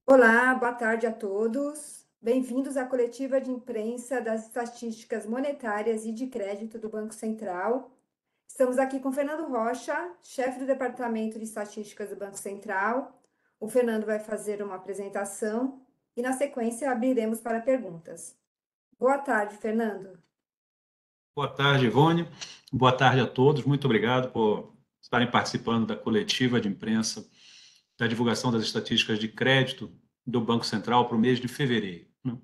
Olá, boa tarde a todos. Bem-vindos à coletiva de imprensa das estatísticas monetárias e de crédito do Banco Central. Estamos aqui com Fernando Rocha, chefe do Departamento de Estatísticas do Banco Central. O Fernando vai fazer uma apresentação e, na sequência, abriremos para perguntas. Boa tarde, Fernando. Boa tarde, Ivone. Boa tarde a todos. Muito obrigado por estarem participando da coletiva de imprensa da divulgação das estatísticas de crédito do Banco Central para o mês de fevereiro, né?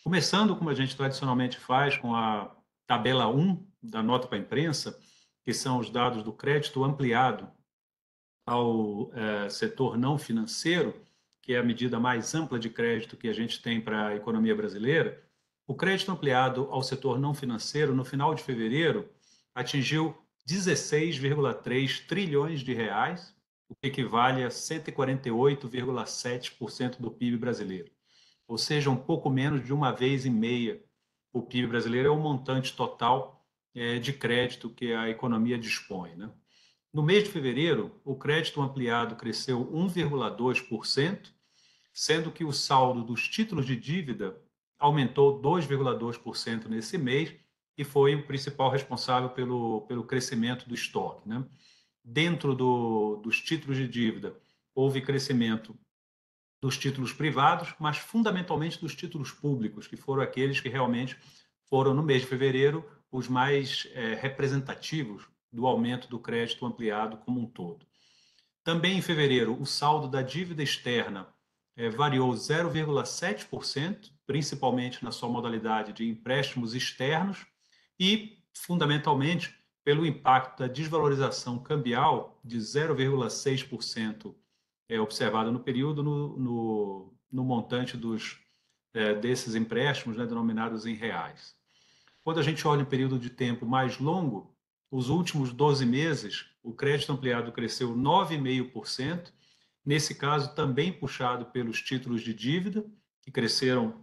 Começando, como a gente tradicionalmente faz, com a tabela 1 da nota para a imprensa, que são os dados do crédito ampliado ao setor não financeiro, que é a medida mais ampla de crédito que a gente tem para a economia brasileira. O crédito ampliado ao setor não financeiro, no final de fevereiro, atingiu 16,3 trilhões de reais, o que equivale a 148,7% do PIB brasileiro. Ou seja, um pouco menos de uma vez e meia o PIB brasileiro é o montante total de crédito que a economia dispõe, né? No mês de fevereiro, o crédito ampliado cresceu 1,2%, sendo que o saldo dos títulos de dívida aumentou 2,2% nesse mês e foi o principal responsável pelo crescimento do estoque, né? Dentro dos títulos de dívida, houve crescimento dos títulos privados, mas fundamentalmente dos títulos públicos, que foram aqueles que realmente foram, no mês de fevereiro, os mais representativos do aumento do crédito ampliado como um todo. Também em fevereiro, o saldo da dívida externa variou 0,7%, principalmente na sua modalidade de empréstimos externos e, fundamentalmente, pelo impacto da desvalorização cambial de 0,6% observado no período no montante desses empréstimos, né, denominados em reais. Quando a gente olha um período de tempo mais longo, os últimos 12 meses, o crédito ampliado cresceu 9,5%, nesse caso também puxado pelos títulos de dívida, que cresceram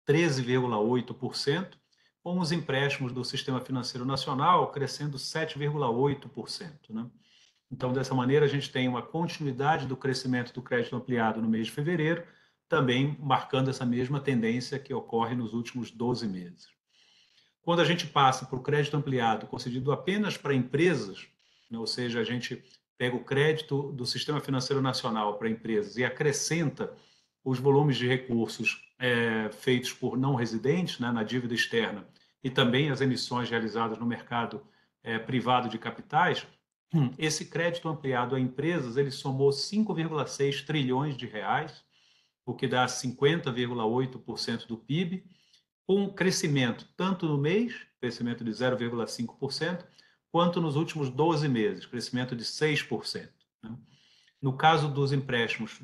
13,8%, com os empréstimos do Sistema Financeiro Nacional crescendo 7,8%, né? Então, dessa maneira, a gente tem uma continuidade do crescimento do crédito ampliado no mês de fevereiro, também marcando essa mesma tendência que ocorre nos últimos 12 meses. Quando a gente passa para o crédito ampliado concedido apenas para empresas, né, ou seja, a gente pega o crédito do Sistema Financeiro Nacional para empresas e acrescenta os volumes de recursos feitos por não residentes, né, na dívida externa, e também as emissões realizadas no mercado privado de capitais, esse crédito ampliado a empresas ele somou 5,6 trilhões de reais, o que dá 50,8% do PIB, com um crescimento tanto no mês, crescimento de 0,5%, quanto nos últimos 12 meses, crescimento de 6%, né? No caso dos empréstimos,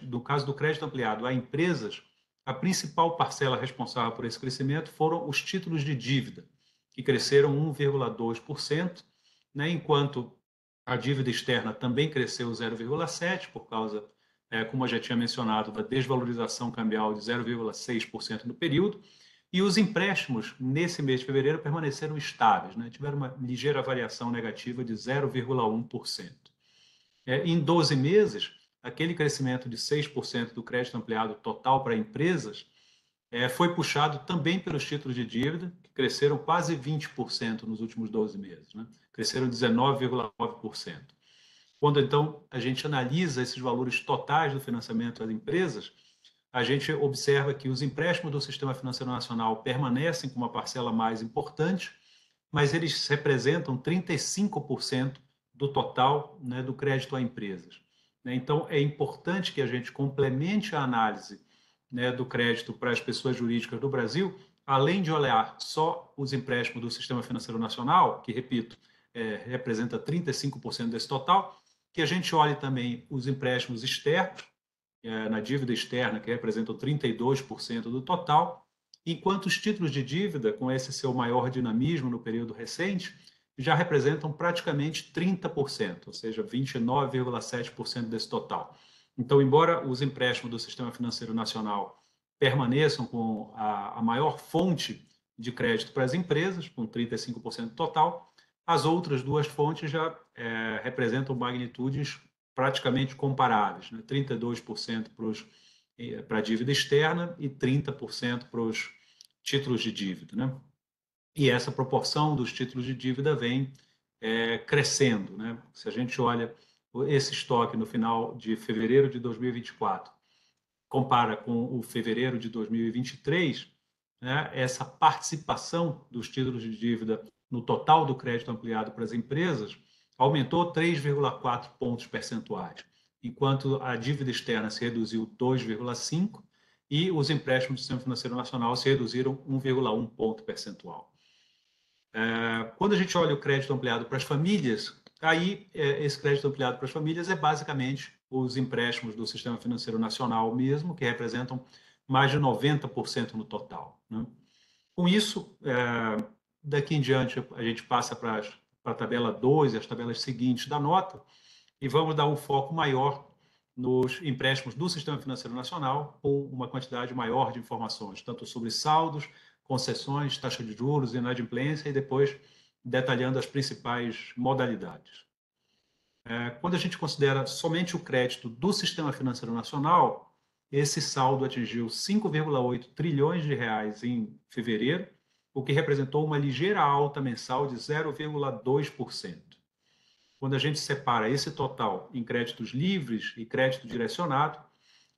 no caso do crédito ampliado a empresas, a principal parcela responsável por esse crescimento foram os títulos de dívida, que cresceram 1,2%, né, enquanto a dívida externa também cresceu 0,7%, por causa, como eu já tinha mencionado, da desvalorização cambial de 0,6% no período, e os empréstimos, nesse mês de fevereiro, permaneceram estáveis, né? Tiveram uma ligeira variação negativa de 0,1%. Em 12 meses, aquele crescimento de 6% do crédito ampliado total para empresas foi puxado também pelos títulos de dívida, que cresceram quase 20% nos últimos 12 meses, né? Cresceram 19,9%. Quando, então, a gente analisa esses valores totais do financiamento às empresas, a gente observa que os empréstimos do Sistema Financeiro Nacional permanecem com uma parcela mais importante, mas eles representam 35% do total, né, do crédito a empresas. Então, é importante que a gente complemente a análise, né, do crédito para as pessoas jurídicas do Brasil, além de olhar só os empréstimos do Sistema Financeiro Nacional, que, repito, representa 35% desse total, que a gente olhe também os empréstimos externos, na dívida externa, que representam 32% do total, enquanto os títulos de dívida, com esse seu maior dinamismo no período recente, já representam praticamente 30%, ou seja, 29,7% desse total. Então, embora os empréstimos do Sistema Financeiro Nacional permaneçam com a maior fonte de crédito para as empresas, com 35% total, as outras duas fontes já representam magnitudes praticamente comparáveis, né? 32% para a dívida externa e 30% para os títulos de dívida, né? E essa proporção dos títulos de dívida vem crescendo, né? Se a gente olha esse estoque no final de fevereiro de 2024, compara com o fevereiro de 2023, né, essa participação dos títulos de dívida no total do crédito ampliado para as empresas aumentou 3,4 pontos percentuais, enquanto a dívida externa se reduziu 2,5 e os empréstimos do Sistema Financeiro Nacional se reduziram 1,1 ponto percentual. Quando a gente olha o crédito ampliado para as famílias, aí esse crédito ampliado para as famílias é basicamente os empréstimos do Sistema Financeiro Nacional mesmo, que representam mais de 90% no total, né? Com isso, daqui em diante, a gente passa para a tabela 2 e as tabelas seguintes da nota e vamos dar um foco maior nos empréstimos do Sistema Financeiro Nacional, com uma quantidade maior de informações, tanto sobre saldos, concessões, taxa de juros, inadimplência e depois detalhando as principais modalidades. Quando a gente considera somente o crédito do Sistema Financeiro Nacional, esse saldo atingiu 5,8 trilhões de reais em fevereiro, o que representou uma ligeira alta mensal de 0,2%. Quando a gente separa esse total em créditos livres e crédito direcionado,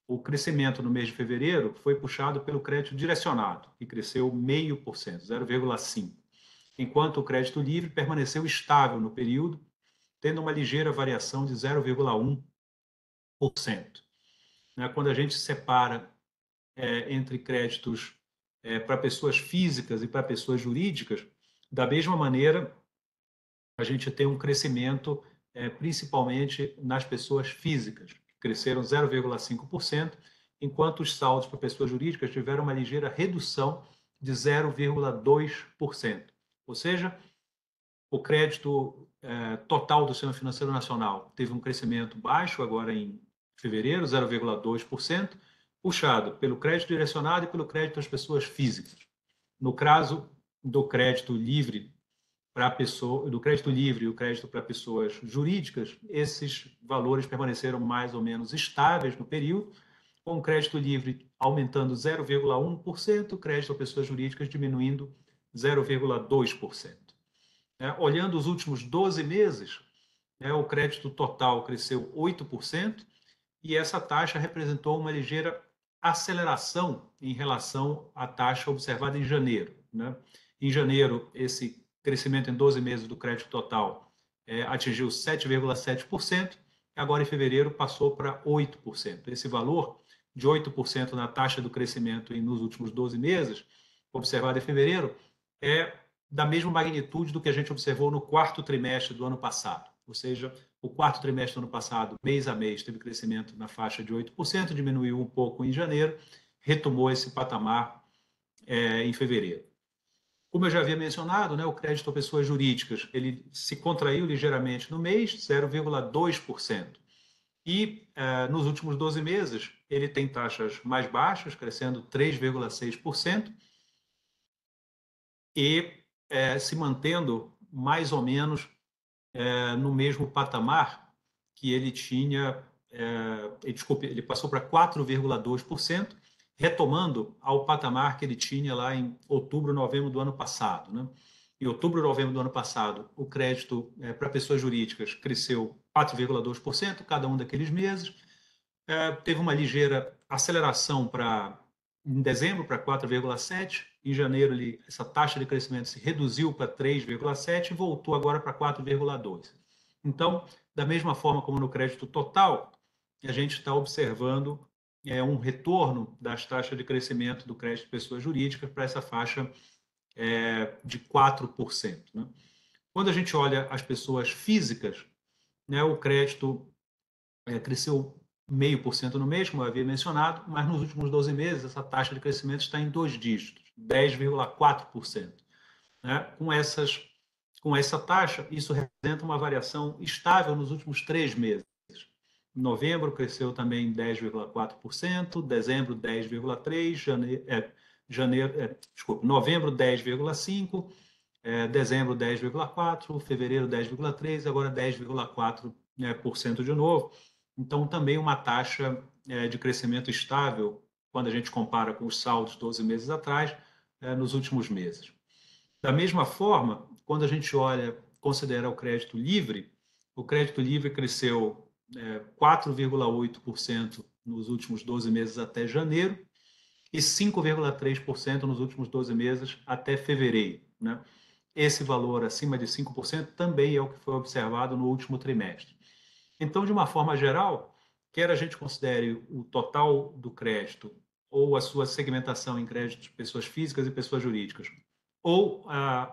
o crescimento no mês de fevereiro foi puxado pelo crédito direcionado, que cresceu 0,5%, 0,5%, enquanto o crédito livre permaneceu estável no período, tendo uma ligeira variação de 0,1%. Quando a gente separa entre créditos para pessoas físicas e para pessoas jurídicas, da mesma maneira, a gente tem um crescimento principalmente nas pessoas físicas, que cresceram 0,5%, enquanto os saldos para pessoas jurídicas tiveram uma ligeira redução de 0,2%. Ou seja, o crédito total do Sistema Financeiro Nacional teve um crescimento baixo agora em fevereiro, 0,2%, puxado pelo crédito direcionado e pelo crédito às pessoas físicas. No caso do crédito livre para pessoa, do crédito livre e o crédito para pessoas jurídicas, esses valores permaneceram mais ou menos estáveis no período, com o crédito livre aumentando 0,1%, o crédito a pessoas jurídicas diminuindo 0,2%. Olhando os últimos 12 meses, o crédito total cresceu 8% e essa taxa representou uma ligeira aceleração em relação à taxa observada em janeiro, né? Em janeiro, esse crescimento em 12 meses do crédito total atingiu 7,7%, agora em fevereiro passou para 8%. Esse valor de 8% na taxa do crescimento nos últimos 12 meses, observado em fevereiro, é da mesma magnitude do que a gente observou no quarto trimestre do ano passado. Ou seja, o quarto trimestre do ano passado, mês a mês, teve crescimento na faixa de 8%, diminuiu um pouco em janeiro, retomou esse patamar em fevereiro. Como eu já havia mencionado, o crédito a pessoas jurídicas ele se contraiu ligeiramente no mês, 0,2%. E nos últimos 12 meses, ele tem taxas mais baixas, crescendo 3,6%, e se mantendo mais ou menos no mesmo patamar que ele tinha, ele passou para 4,2%, retomando ao patamar que ele tinha lá em outubro, novembro do ano passado, né? Em outubro, novembro do ano passado, o crédito para pessoas jurídicas cresceu 4,2% cada um daqueles meses. Teve uma ligeira aceleração em dezembro para 4,7%, em janeiro essa taxa de crescimento se reduziu para 3,7% e voltou agora para 4,2%. Então, da mesma forma como no crédito total, a gente está observando um retorno das taxas de crescimento do crédito de pessoas jurídicas para essa faixa de 4%, né? Quando a gente olha as pessoas físicas, o crédito cresceu 0,5% no mês, como eu havia mencionado, mas nos últimos 12 meses essa taxa de crescimento está em 2 dígitos, 10,4%. Com essa taxa, isso representa uma variação estável nos últimos 3 meses. Novembro cresceu também 10,4%, dezembro 10,3%, novembro 10,5%, dezembro 10,4%, fevereiro 10,3%, agora 10,4% por cento de novo. Então, também uma taxa de crescimento estável quando a gente compara com os saldos 12 meses atrás, nos últimos meses. Da mesma forma, quando a gente considera o crédito livre cresceu 4,8% nos últimos 12 meses até janeiro e 5,3% nos últimos 12 meses até fevereiro, né? Esse valor acima de 5% também é o que foi observado no último trimestre. Então, de uma forma geral, quer a gente considere o total do crédito ou a sua segmentação em créditos de pessoas físicas e pessoas jurídicas, ou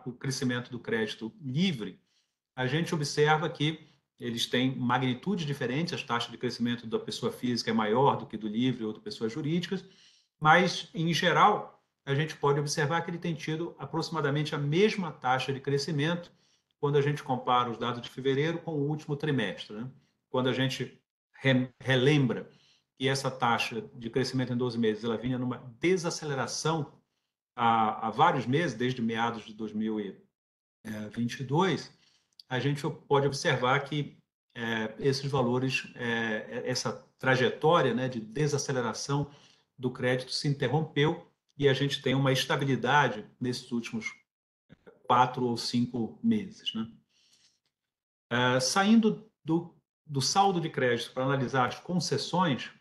o crescimento do crédito livre, a gente observa que eles têm magnitudes diferentes, a taxa de crescimento da pessoa física é maior do que do livre ou de pessoas jurídicas, mas, em geral, a gente pode observar que ele tem tido aproximadamente a mesma taxa de crescimento quando a gente compara os dados de fevereiro com o último trimestre, né? Quando a gente relembra que essa taxa de crescimento em 12 meses ela vinha numa desaceleração há vários meses, desde meados de 2022, a gente pode observar que esses valores, essa trajetória, né, de desaceleração do crédito se interrompeu e a gente tem uma estabilidade nesses últimos 4 ou 5 meses, né? Saindo do saldo de crédito para analisar as concessões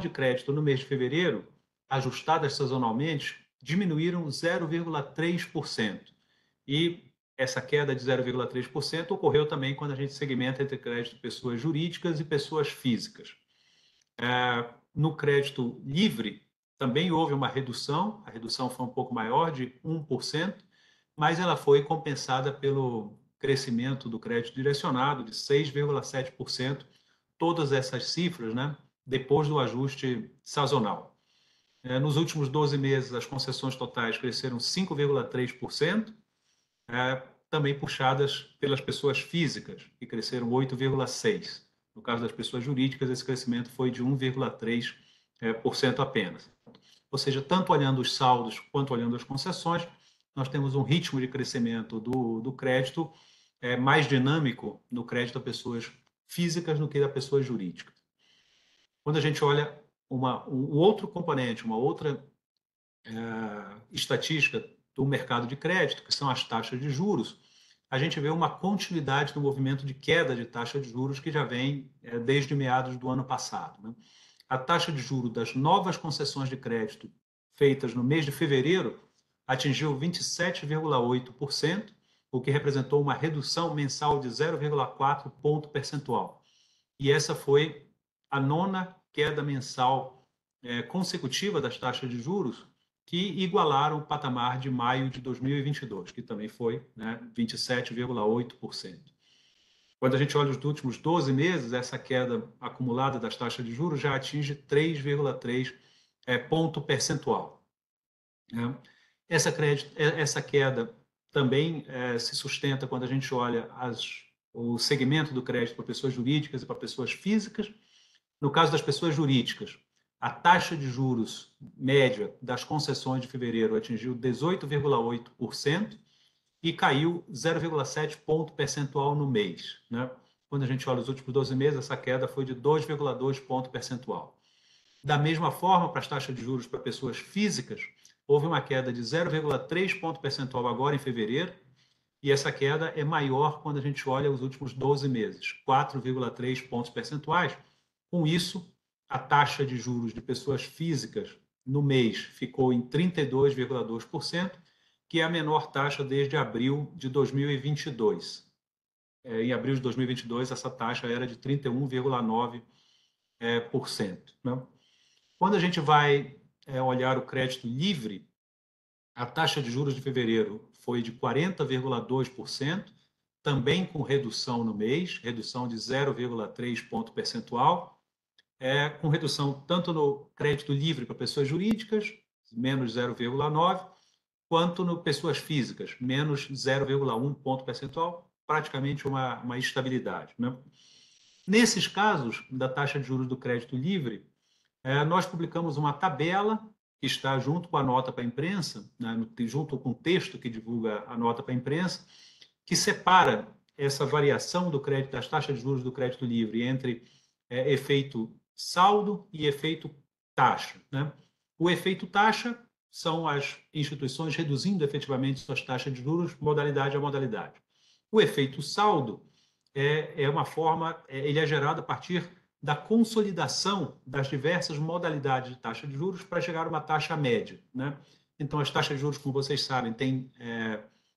de crédito no mês de fevereiro, ajustadas sazonalmente, diminuíram 0,3%. E essa queda de 0,3% ocorreu também quando a gente segmenta entre crédito de pessoas jurídicas e pessoas físicas. No crédito livre, também houve uma redução, a redução foi um pouco maior, de 1%, mas ela foi compensada pelo crescimento do crédito direcionado, de 6,7%, todas essas cifras, né, depois do ajuste sazonal. Nos últimos 12 meses, as concessões totais cresceram 5,3%, também puxadas pelas pessoas físicas, que cresceram 8,6%. No caso das pessoas jurídicas, esse crescimento foi de 1,3% apenas. Ou seja, tanto olhando os saldos quanto olhando as concessões, nós temos um ritmo de crescimento do crédito mais dinâmico no crédito a pessoas físicas do que a pessoas jurídicas. Quando a gente olha um outro componente, uma outra estatística do mercado de crédito, que são as taxas de juros, a gente vê uma continuidade do movimento de queda de taxa de juros que já vem desde meados do ano passado, né? A taxa de juros das novas concessões de crédito feitas no mês de fevereiro atingiu 27,8%, o que representou uma redução mensal de 0,4 ponto percentual. E essa foi a nona queda mensal consecutiva das taxas de juros, que igualaram o patamar de maio de 2022, que também foi, né, 27,8%. Quando a gente olha os últimos 12 meses, essa queda acumulada das taxas de juros já atinge 3,3 ponto percentual. Essa queda também se sustenta quando a gente olha o segmento do crédito para pessoas jurídicas e para pessoas físicas. No caso das pessoas jurídicas, a taxa de juros média das concessões de fevereiro atingiu 18,8%, e caiu 0,7 ponto percentual no mês, né? Quando a gente olha os últimos 12 meses, essa queda foi de 2,2 ponto percentual. Da mesma forma, para as taxas de juros para pessoas físicas, houve uma queda de 0,3 ponto percentual agora em fevereiro, e essa queda é maior quando a gente olha os últimos 12 meses, 4,3 pontos percentuais. Com isso, a taxa de juros de pessoas físicas no mês ficou em 32,2%, que é a menor taxa desde abril de 2022. Em abril de 2022, essa taxa era de 31,9%. Né? Quando a gente vai olhar o crédito livre, a taxa de juros de fevereiro foi de 40,2%, também com redução no mês, redução de 0,3 ponto percentual, com redução tanto no crédito livre para pessoas jurídicas, menos 0,9%, quanto no pessoas físicas, menos 0,1 ponto percentual, praticamente uma estabilidade, né? Nesses casos da taxa de juros do crédito livre, nós publicamos uma tabela que está junto com a nota para a imprensa, né, junto com o texto que divulga a nota para a imprensa, que separa essa variação do crédito, das taxas de juros do crédito livre entre efeito saldo e efeito taxa, né? O efeito taxa são as instituições reduzindo efetivamente suas taxas de juros modalidade a modalidade. O efeito saldo é uma forma, ele é gerado a partir da consolidação das diversas modalidades de taxa de juros para chegar a uma taxa média, né? Então, as taxas de juros, como vocês sabem,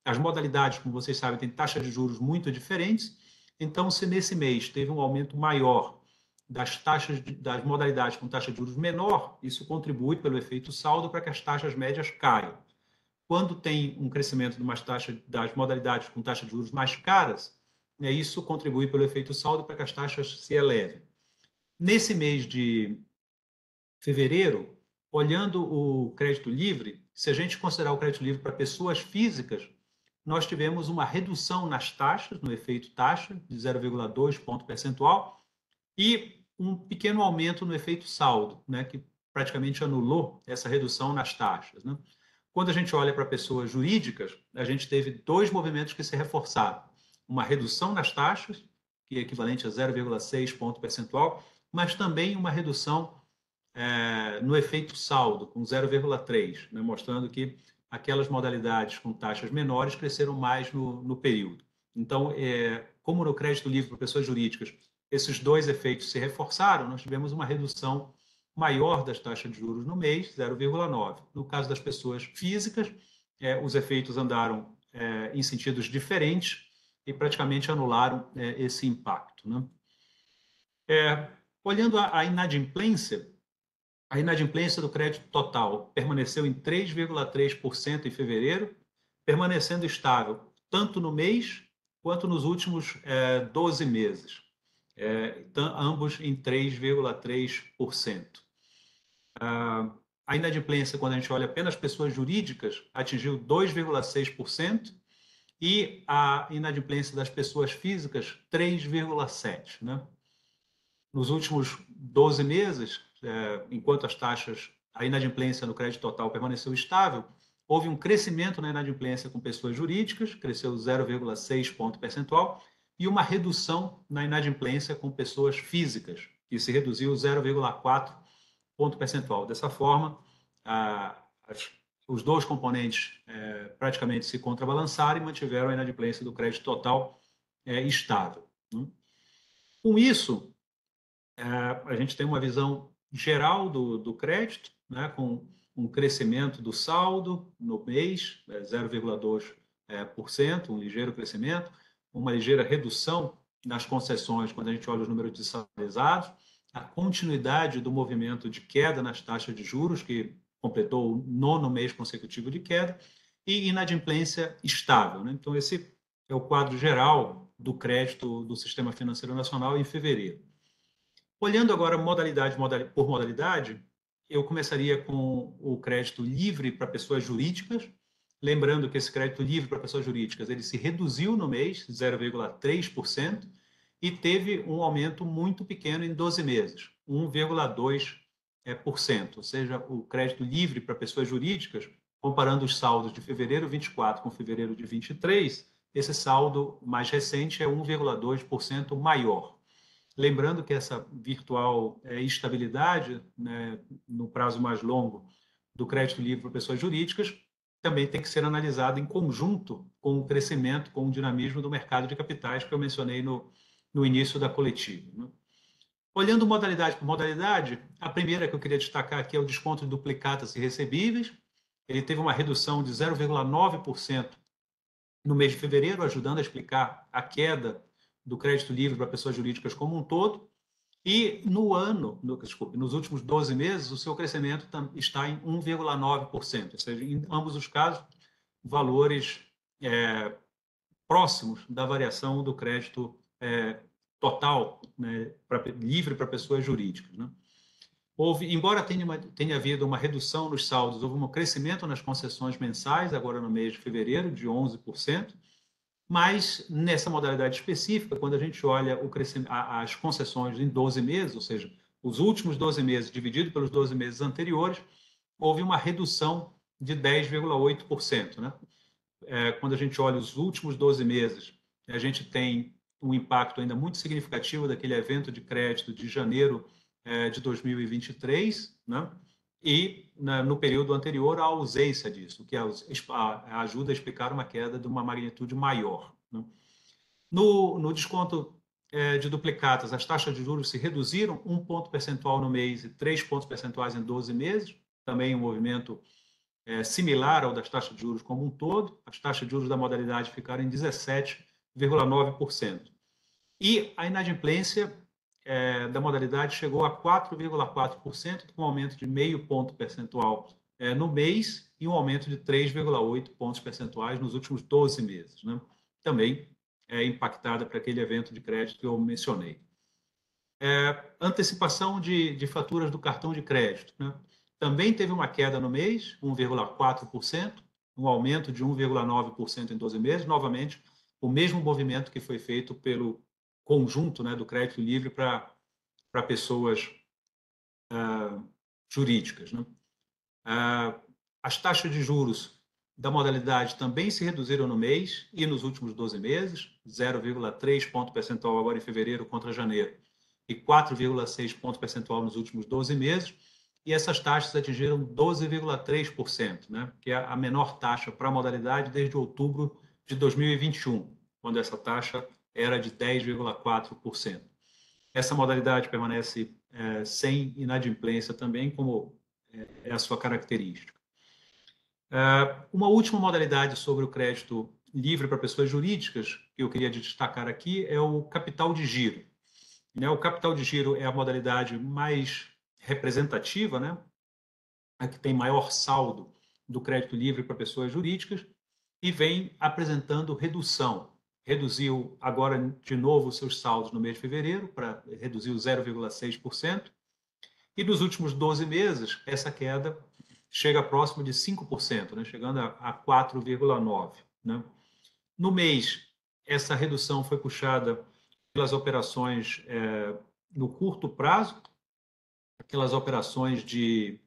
as modalidades, como vocês sabem, têm taxas de juros muito diferentes. Então, se nesse mês teve um aumento maior das taxas das modalidades com taxa de juros menor, isso contribui pelo efeito saldo para que as taxas médias caiam. Quando tem um crescimento de umas taxas das modalidades com taxa de juros mais caras, isso contribui pelo efeito saldo para que as taxas se elevem. Nesse mês de fevereiro, olhando o crédito livre, se a gente considerar o crédito livre para pessoas físicas, nós tivemos uma redução nas taxas, no efeito taxa, de 0,2 ponto percentual, e um pequeno aumento no efeito saldo, né, que praticamente anulou essa redução nas taxas, né? Quando a gente olha para pessoas jurídicas, a gente teve dois movimentos que se reforçaram. Uma redução nas taxas, que é equivalente a 0,6 ponto percentual, mas também uma redução no efeito saldo, com 0,3, né, mostrando que aquelas modalidades com taxas menores cresceram mais no período. Então, como no crédito livre para pessoas jurídicas, esses dois efeitos se reforçaram, nós tivemos uma redução maior das taxas de juros no mês, 0,9. No caso das pessoas físicas, os efeitos andaram em sentidos diferentes e praticamente anularam esse impacto, né? Olhando a inadimplência do crédito total permaneceu em 3,3% em fevereiro, permanecendo estável tanto no mês quanto nos últimos 12 meses, ambos em 3,3%. A inadimplência, quando a gente olha apenas pessoas jurídicas, atingiu 2,6%, e a inadimplência das pessoas físicas, 3,7%, né? Nos últimos 12 meses, enquanto a inadimplência no crédito total permaneceu estável, houve um crescimento na inadimplência com pessoas jurídicas, cresceu 0,6 ponto percentual, e uma redução na inadimplência com pessoas físicas, que se reduziu 0,4 ponto percentual. Dessa forma, os dois componentes praticamente se contrabalançaram e mantiveram a inadimplência do crédito total estável, né? Com isso, a gente tem uma visão geral do crédito, né, com um crescimento do saldo no mês, 0,2%, um ligeiro crescimento, uma ligeira redução nas concessões quando a gente olha os números dessalarizados, a continuidade do movimento de queda nas taxas de juros, que completou o 9º mês consecutivo de queda, e inadimplência estável, né? Então, esse é o quadro geral do crédito do Sistema Financeiro Nacional em fevereiro. Olhando agora modalidade por modalidade, eu começaria com o crédito livre para pessoas jurídicas, lembrando que esse crédito livre para pessoas jurídicas ele se reduziu no mês, 0,3%, e teve um aumento muito pequeno em 12 meses, 1,2%. Ou seja, o crédito livre para pessoas jurídicas, comparando os saldos de fevereiro 24 com fevereiro de 23, esse saldo mais recente é 1,2% maior. Lembrando que essa virtual estabilidade, né, no prazo mais longo do crédito livre para pessoas jurídicas, também tem que ser analisada em conjunto com o crescimento, com o dinamismo do mercado de capitais que eu mencionei no início da coletiva, né? Olhando modalidade por modalidade, a primeira que eu queria destacar aqui é o desconto de duplicatas e recebíveis. Ele teve uma redução de 0,9% no mês de fevereiro, ajudando a explicar a queda do crédito livre para pessoas jurídicas como um todo. E nos últimos 12 meses, o seu crescimento está em 1,9%, ou seja, em ambos os casos, valores próximos da variação do crédito total, né, livre para pessoas jurídicas, né? Embora tenha havido uma redução nos saldos, houve um crescimento nas concessões mensais, agora no mês de fevereiro, de 11%, mas nessa modalidade específica, quando a gente olha as concessões em 12 meses, ou seja, os últimos 12 meses dividido pelos 12 meses anteriores, houve uma redução de 10,8%, né? Quando a gente olha os últimos 12 meses a gente tem um impacto ainda muito significativo daquele evento de crédito de janeiro de 2023, né? E no período anterior, a ausência disso, que ajuda a explicar uma queda de uma magnitude maior, né? No desconto de duplicatas, as taxas de juros se reduziram 1 ponto percentual no mês e 3 pontos percentuais em 12 meses, também um movimento similar ao das taxas de juros como um todo. As taxas de juros da modalidade ficaram em 17,9%. E a inadimplência da modalidade chegou a 4,4%, com um aumento de meio ponto percentual no mês e um aumento de 3,8 pontos percentuais nos últimos 12 meses, né? Também impactada por aquele evento de crédito que eu mencionei. Antecipação de faturas do cartão de crédito, né? Também teve uma queda no mês, 1,4%, um aumento de 1,9% em 12 meses, novamente o mesmo movimento que foi feito pelo conjunto, né, do crédito livre para pessoas jurídicas, né? As taxas de juros da modalidade também se reduziram no mês e nos últimos 12 meses, 0,3 ponto percentual agora em fevereiro contra janeiro e 4,6 ponto percentual nos últimos 12 meses, e essas taxas atingiram 12,3%, né, que é a menor taxa para a modalidade desde outubro de 2021, quando essa taxa era de 10,4%. Essa modalidade permanece sem inadimplência também, como é a sua característica. Uma última modalidade sobre o crédito livre para pessoas jurídicas que eu queria destacar aqui é o capital de giro. O capital de giro é a modalidade mais representativa, né? A que tem maior saldo do crédito livre para pessoas jurídicas e vem apresentando redução. Reduziu agora de novo seus saldos no mês de fevereiro, para reduzir 0,6%, e nos últimos 12 meses essa queda chega próximo de 5%, né? Chegando a 4,9%. Né? No mês, essa redução foi puxada pelas operações no curto prazo, aquelas operações de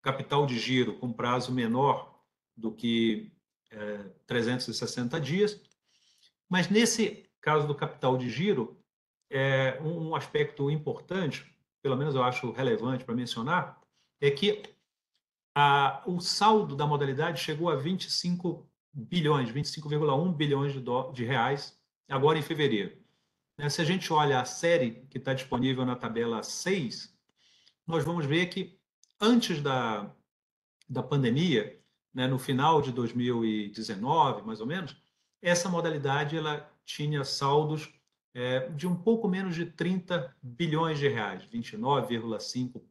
capital de giro com prazo menor do que 360 dias. Mas nesse caso do capital de giro, um aspecto importante, pelo menos eu acho relevante para mencionar, é que o saldo da modalidade chegou a 25 bilhões, 25,1 bilhões de reais agora em fevereiro. Se a gente olha a série que está disponível na tabela 6, nós vamos ver que antes da pandemia, né, no final de 2019, mais ou menos, essa modalidade ela tinha saldos de um pouco menos de 30 bilhões de reais, 29,5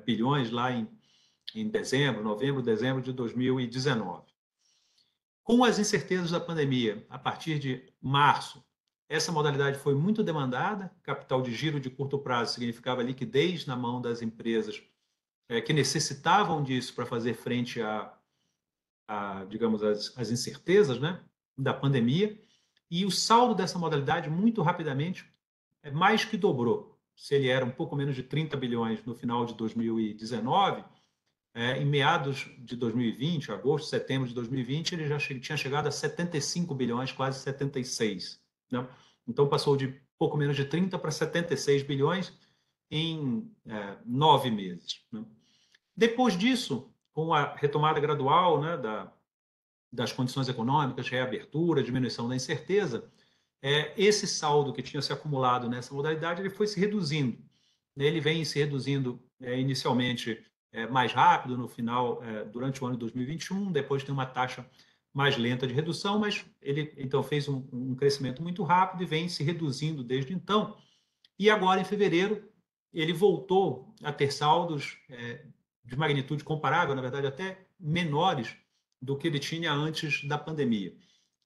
bilhões lá em dezembro, novembro, dezembro de 2019. Com as incertezas da pandemia, a partir de março, essa modalidade foi muito demandada. Capital de giro de curto prazo significava liquidez na mão das empresas que necessitavam disso para fazer frente digamos, às incertezas, né, da pandemia. E o saldo dessa modalidade, muito rapidamente, mais que dobrou. Se ele era um pouco menos de 30 bilhões no final de 2019, em meados de 2020, agosto, setembro de 2020, ele já tinha chegado a 75 bilhões, quase 76. Né? Então, passou de pouco menos de 30 para 76 bilhões em 9 meses. Né? Depois disso, com a retomada gradual, né, das condições econômicas, reabertura, diminuição da incerteza, esse saldo que tinha se acumulado nessa modalidade ele foi se reduzindo. Ele vem se reduzindo inicialmente mais rápido no final, durante o ano de 2021, depois tem uma taxa mais lenta de redução, mas ele então fez um crescimento muito rápido e vem se reduzindo desde então. E agora, em fevereiro, ele voltou a ter saldos de magnitude comparável, na verdade até menores do que ele tinha antes da pandemia.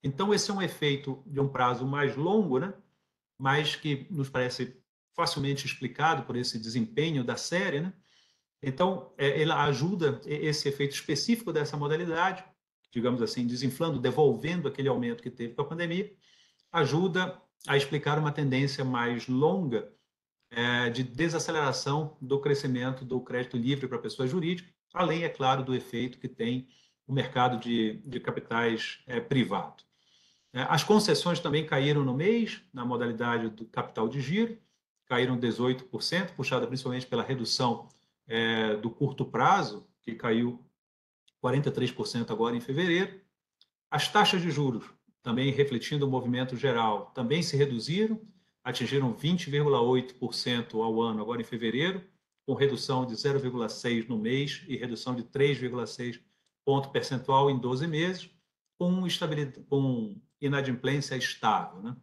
Então, esse é um efeito de um prazo mais longo, né? Mas que nos parece facilmente explicado por esse desempenho da série, né? Então, ela ajuda esse efeito específico dessa modalidade, digamos assim, desinflando, devolvendo aquele aumento que teve com a pandemia, ajuda a explicar uma tendência mais longa de desaceleração do crescimento do crédito livre para pessoas jurídicas, além, é claro, do efeito que tem o mercado de capitais privado. As concessões também caíram no mês, na modalidade do capital de giro, caíram 18%, puxada principalmente pela redução do curto prazo, que caiu 43% agora em fevereiro. As taxas de juros, também refletindo o movimento geral, também se reduziram, atingiram 20,8% ao ano agora em fevereiro, com redução de 0,6 no mês e redução de 3,6 ponto percentual em 12 meses, com inadimplência estável, né?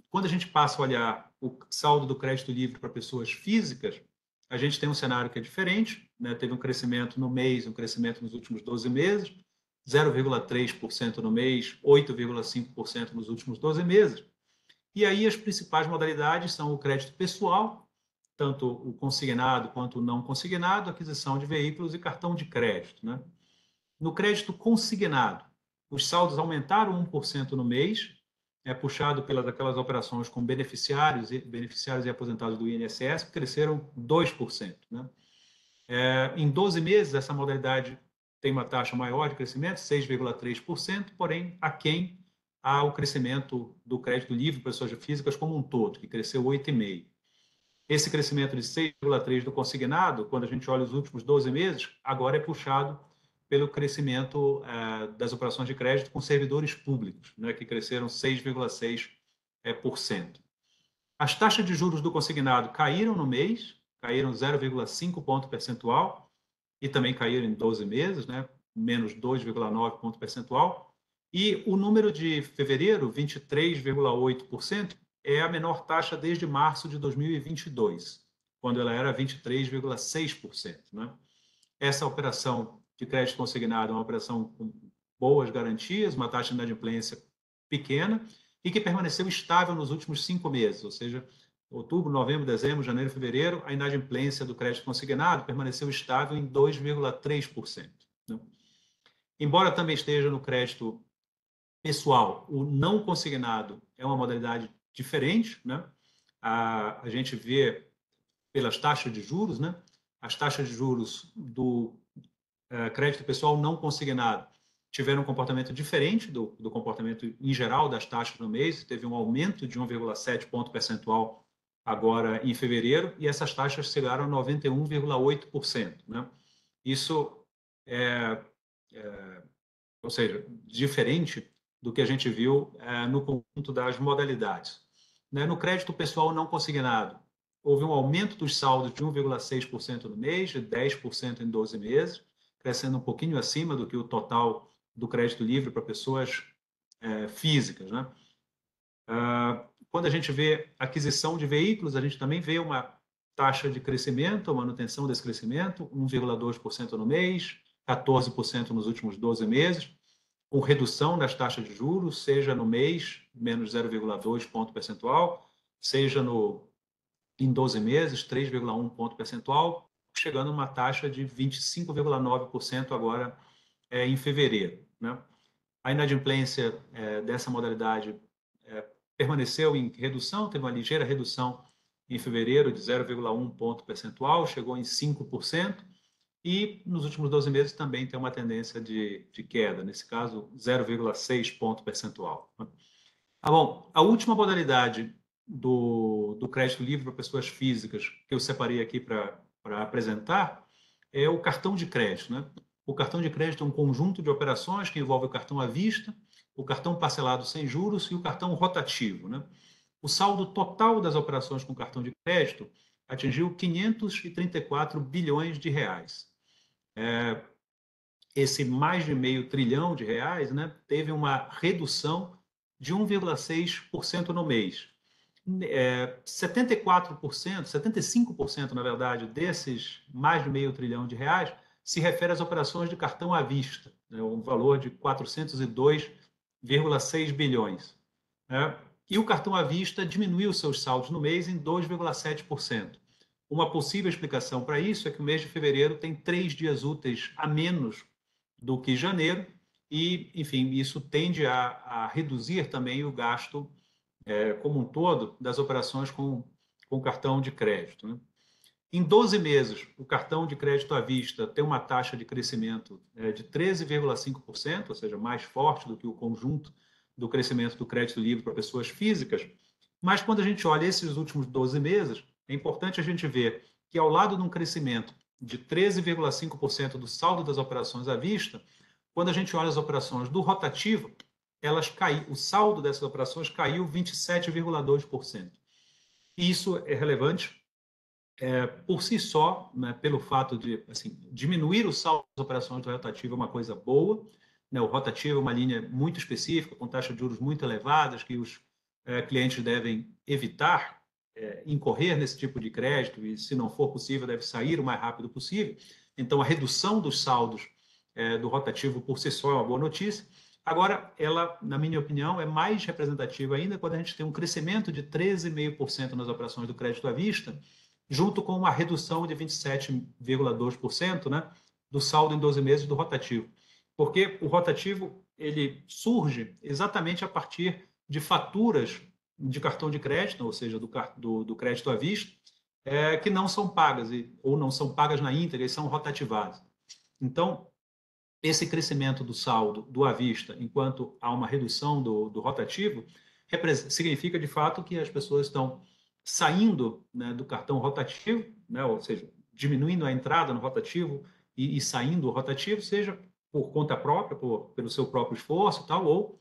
Quando a gente passa a olhar o saldo do crédito livre para pessoas físicas, a gente tem um cenário que é diferente, né? Teve um crescimento no mês, um crescimento nos últimos 12 meses, 0,3% no mês, 8,5% nos últimos 12 meses. E aí as principais modalidades são o crédito pessoal, tanto o consignado quanto o não consignado, aquisição de veículos e cartão de crédito, né? No crédito consignado, os saldos aumentaram 1% no mês, puxado pelas aquelas operações com beneficiários e aposentados do INSS, que cresceram 2%, né? Em 12 meses, essa modalidade tem uma taxa maior de crescimento, 6,3%, porém, aquém ao crescimento do crédito livre para pessoas físicas como um todo, que cresceu 8,5%. Esse crescimento de 6,3% do consignado, quando a gente olha os últimos 12 meses, agora é puxado pelo crescimento das operações de crédito com servidores públicos, né, que cresceram 6,6%. As taxas de juros do consignado caíram no mês, caíram 0,5 ponto percentual e também caíram em 12 meses, né, menos 2,9 ponto percentual. E o número de fevereiro, 23,8%, é a menor taxa desde março de 2022, quando ela era 23,6%, né? Essa operação de crédito consignado é uma operação com boas garantias, uma taxa de inadimplência pequena e que permaneceu estável nos últimos 5 meses, ou seja, outubro, novembro, dezembro, janeiro e fevereiro, a inadimplência do crédito consignado permaneceu estável em 2,3%, né? Embora também esteja no crédito pessoal, o não consignado é uma modalidade diferente, né? A gente vê pelas taxas de juros, né? As taxas de juros do crédito pessoal não consignado tiveram um comportamento diferente do comportamento em geral das taxas no mês, teve um aumento de 1,7 ponto percentual agora em fevereiro, e essas taxas chegaram a 91,8%, né? Isso ou seja, diferente do que a gente viu no conjunto das modalidades. Né? No crédito pessoal não consignado, houve um aumento dos saldos de 1,6% no mês, de 10% em 12 meses, crescendo um pouquinho acima do que o total do crédito livre para pessoas físicas, né? Quando a gente vê aquisição de veículos, a gente também vê uma taxa de crescimento, a manutenção desse crescimento, 1,2% no mês, 14% nos últimos 12 meses, com redução das taxas de juros, seja no mês, menos 0,2 ponto percentual, seja em 12 meses, 3,1 ponto percentual, chegando a uma taxa de 25,9% agora em fevereiro, né? A inadimplência dessa modalidade permaneceu em redução, teve uma ligeira redução em fevereiro de 0,1 ponto percentual, chegou em 5%, e nos últimos 12 meses também tem uma tendência de queda, nesse caso 0,6 ponto percentual. Bom, a última modalidade do crédito livre para pessoas físicas que eu separei aqui para apresentar é o cartão de crédito, né? O cartão de crédito é um conjunto de operações que envolve o cartão à vista, o cartão parcelado sem juros e o cartão rotativo, né? O saldo total das operações com cartão de crédito atingiu 534 bilhões de reais. Esse mais de meio trilhão de reais, né, teve uma redução de 1,6% no mês. 74%, 75%, na verdade, desses mais de meio trilhão de reais se refere às operações de cartão à vista, né, um valor de 402,6 bilhões. E o cartão à vista diminuiu seus saldos no mês em 2,7%. Uma possível explicação para isso é que o mês de fevereiro tem 3 dias úteis a menos do que janeiro e, enfim, isso tende a reduzir também o gasto como um todo das operações com cartão de crédito, né? Em 12 meses, o cartão de crédito à vista tem uma taxa de crescimento de 13,5%, ou seja, mais forte do que o conjunto do crescimento do crédito livre para pessoas físicas. Mas quando a gente olha esses últimos 12 meses, é importante a gente ver que ao lado de um crescimento de 13,5% do saldo das operações à vista, quando a gente olha as operações do rotativo, o saldo dessas operações caiu 27,2%. E isso é relevante por si só, né, pelo fato de diminuir o saldo das operações do rotativo é uma coisa boa. Né? O rotativo é uma linha muito específica, com taxas de juros muito elevadas, que os clientes devem evitar incorrer nesse tipo de crédito e, se não for possível, deve sair o mais rápido possível. Então, a redução dos saldos do rotativo por si só é uma boa notícia. Agora, ela, na minha opinião, é mais representativa ainda quando a gente tem um crescimento de 13,5% nas operações do crédito à vista, junto com uma redução de 27,2%, né, do saldo em 12 meses do rotativo. Porque o rotativo ele surge exatamente a partir de faturas de cartão de crédito, ou seja, do crédito à vista, que não são pagas, ou não são pagas na íntegra e são rotativadas. Então, esse crescimento do saldo do à vista, enquanto há uma redução do rotativo, significa de fato que as pessoas estão saindo, né, do cartão rotativo, né, ou seja, diminuindo a entrada no rotativo e saindo do rotativo, seja por conta própria, pelo seu próprio esforço, tal, ou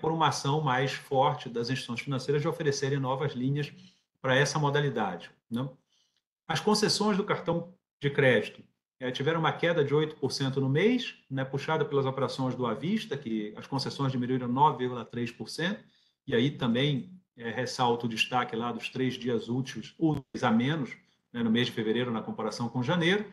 por uma ação mais forte das instituições financeiras de oferecerem novas linhas para essa modalidade. Né? As concessões do cartão de crédito tiveram uma queda de 8% no mês, né, puxada pelas operações do à vista, que as concessões diminuíram 9,3%, e aí também ressalto o destaque lá dos 3 dias úteis a menos, né, no mês de fevereiro, na comparação com janeiro,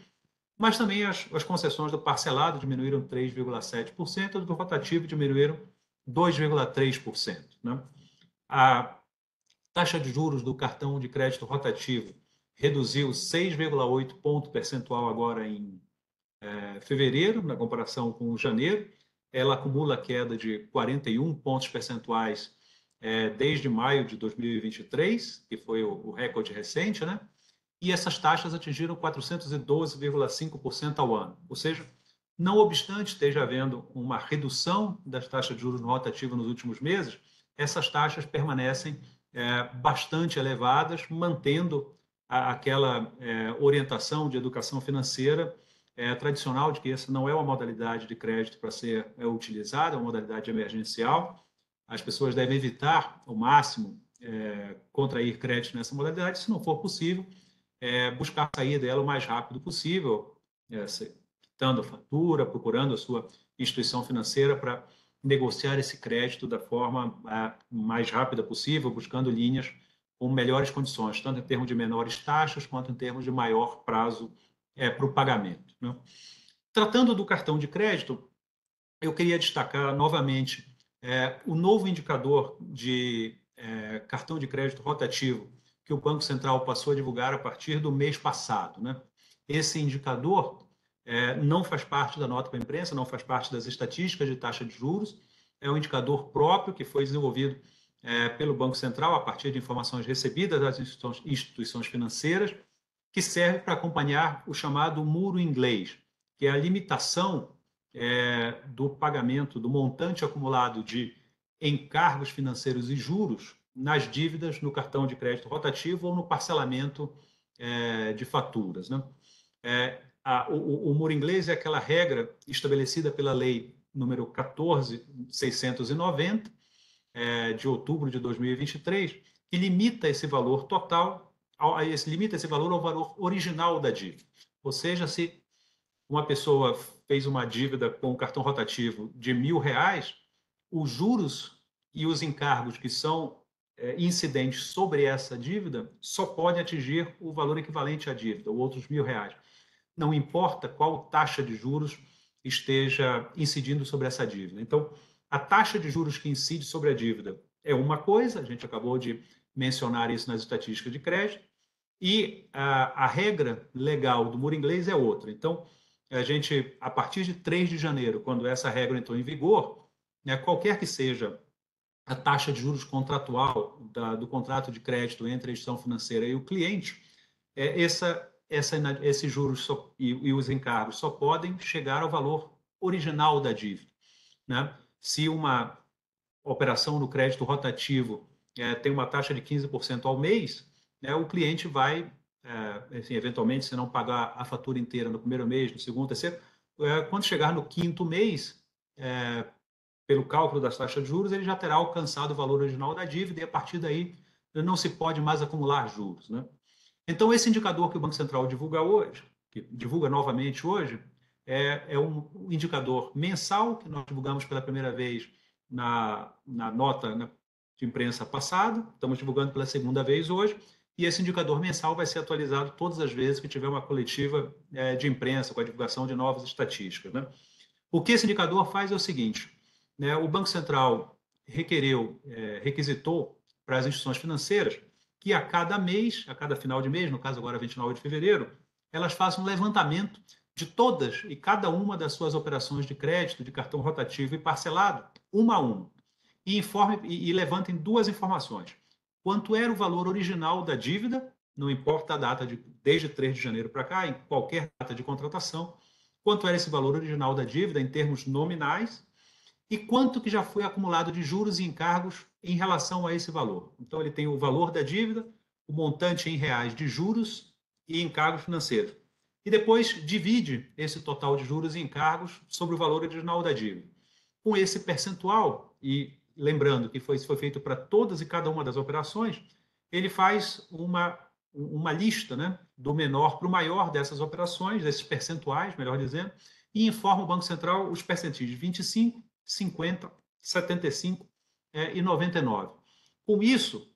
mas também as concessões do parcelado diminuíram 3,7% e do rotativo diminuíram 2,3%. Né? A taxa de juros do cartão de crédito rotativo reduziu 6,8 ponto percentual agora em fevereiro, na comparação com janeiro. Ela acumula queda de 41 pontos percentuais desde maio de 2023, que foi o recorde recente, né? E essas taxas atingiram 412,5% ao ano. Ou seja, não obstante esteja havendo uma redução das taxas de juros no rotativo nos últimos meses, essas taxas permanecem bastante elevadas, mantendo aquela orientação de educação financeira tradicional de que essa não é uma modalidade de crédito para ser utilizada, é uma modalidade emergencial. As pessoas devem evitar ao máximo contrair crédito nessa modalidade, se não for possível, buscar sair dela o mais rápido possível, quitando a fatura, procurando a sua instituição financeira para negociar esse crédito da forma mais rápida possível, buscando linhas com melhores condições, tanto em termos de menores taxas, quanto em termos de maior prazo para o pagamento. Né? Tratando do cartão de crédito, eu queria destacar novamente o novo indicador de cartão de crédito rotativo que o Banco Central passou a divulgar a partir do mês passado. Né? Esse indicador não faz parte da nota para a imprensa, não faz parte das estatísticas de taxa de juros, é um indicador próprio que foi desenvolvido pelo Banco Central a partir de informações recebidas das instituições financeiras, que serve para acompanhar o chamado muro inglês, que é a limitação do pagamento, do montante acumulado de encargos financeiros e juros nas dívidas no cartão de crédito rotativo ou no parcelamento de faturas. Né? O muro inglês é aquela regra estabelecida pela lei número 14.690, de outubro de 2023, que limita esse valor total, limita esse valor ao valor original da dívida. Ou seja, se uma pessoa fez uma dívida com o cartão rotativo de R$1.000, os juros e os encargos que são incidentes sobre essa dívida só podem atingir o valor equivalente à dívida, ou outros R$1.000. Não importa qual taxa de juros esteja incidindo sobre essa dívida. Então, a taxa de juros que incide sobre a dívida é uma coisa, a gente acabou de mencionar isso nas estatísticas de crédito, e a regra legal do muro inglês é outra. Então, a gente, a partir de 3 de janeiro, quando essa regra entrou em vigor, né, qualquer que seja a taxa de juros contratual do contrato de crédito entre a instituição financeira e o cliente, essa esses juros e os encargos só podem chegar ao valor original da dívida, né? Se uma operação no crédito rotativo tem uma taxa de 15% ao mês, né, o cliente vai, assim, eventualmente, se não pagar a fatura inteira no primeiro mês, no segundo, terceiro, quando chegar no quinto mês, pelo cálculo das taxas de juros, ele já terá alcançado o valor original da dívida e, a partir daí, não se pode mais acumular juros, né? Então, esse indicador que o Banco Central divulga hoje, que divulga novamente hoje, é um indicador mensal que nós divulgamos pela primeira vez na nota, né, de imprensa passada, estamos divulgando pela segunda vez hoje, e esse indicador mensal vai ser atualizado todas as vezes que tiver uma coletiva de imprensa com a divulgação de novas estatísticas, né? O que esse indicador faz é o seguinte, né, o Banco Central requisitou para as instituições financeiras que a cada mês, a cada final de mês, no caso agora 29 de fevereiro, elas façam um levantamento de todas e cada uma das suas operações de crédito, de cartão rotativo e parcelado, uma a uma, e levantem duas informações. Quanto era o valor original da dívida, não importa a data, desde 3 de janeiro para cá, em qualquer data de contratação, quanto era esse valor original da dívida em termos nominais e quanto que já foi acumulado de juros e encargos em relação a esse valor. Então, ele tem o valor da dívida, o montante em reais de juros e encargos financeiros. E depois divide esse total de juros e encargos sobre o valor original da dívida. Com esse percentual, e lembrando que isso foi feito para todas e cada uma das operações, ele faz uma lista, né, do menor para o maior dessas operações, desses percentuais, melhor dizendo, e informa o Banco Central os percentis de 25, 50, 75 e 99. Com isso,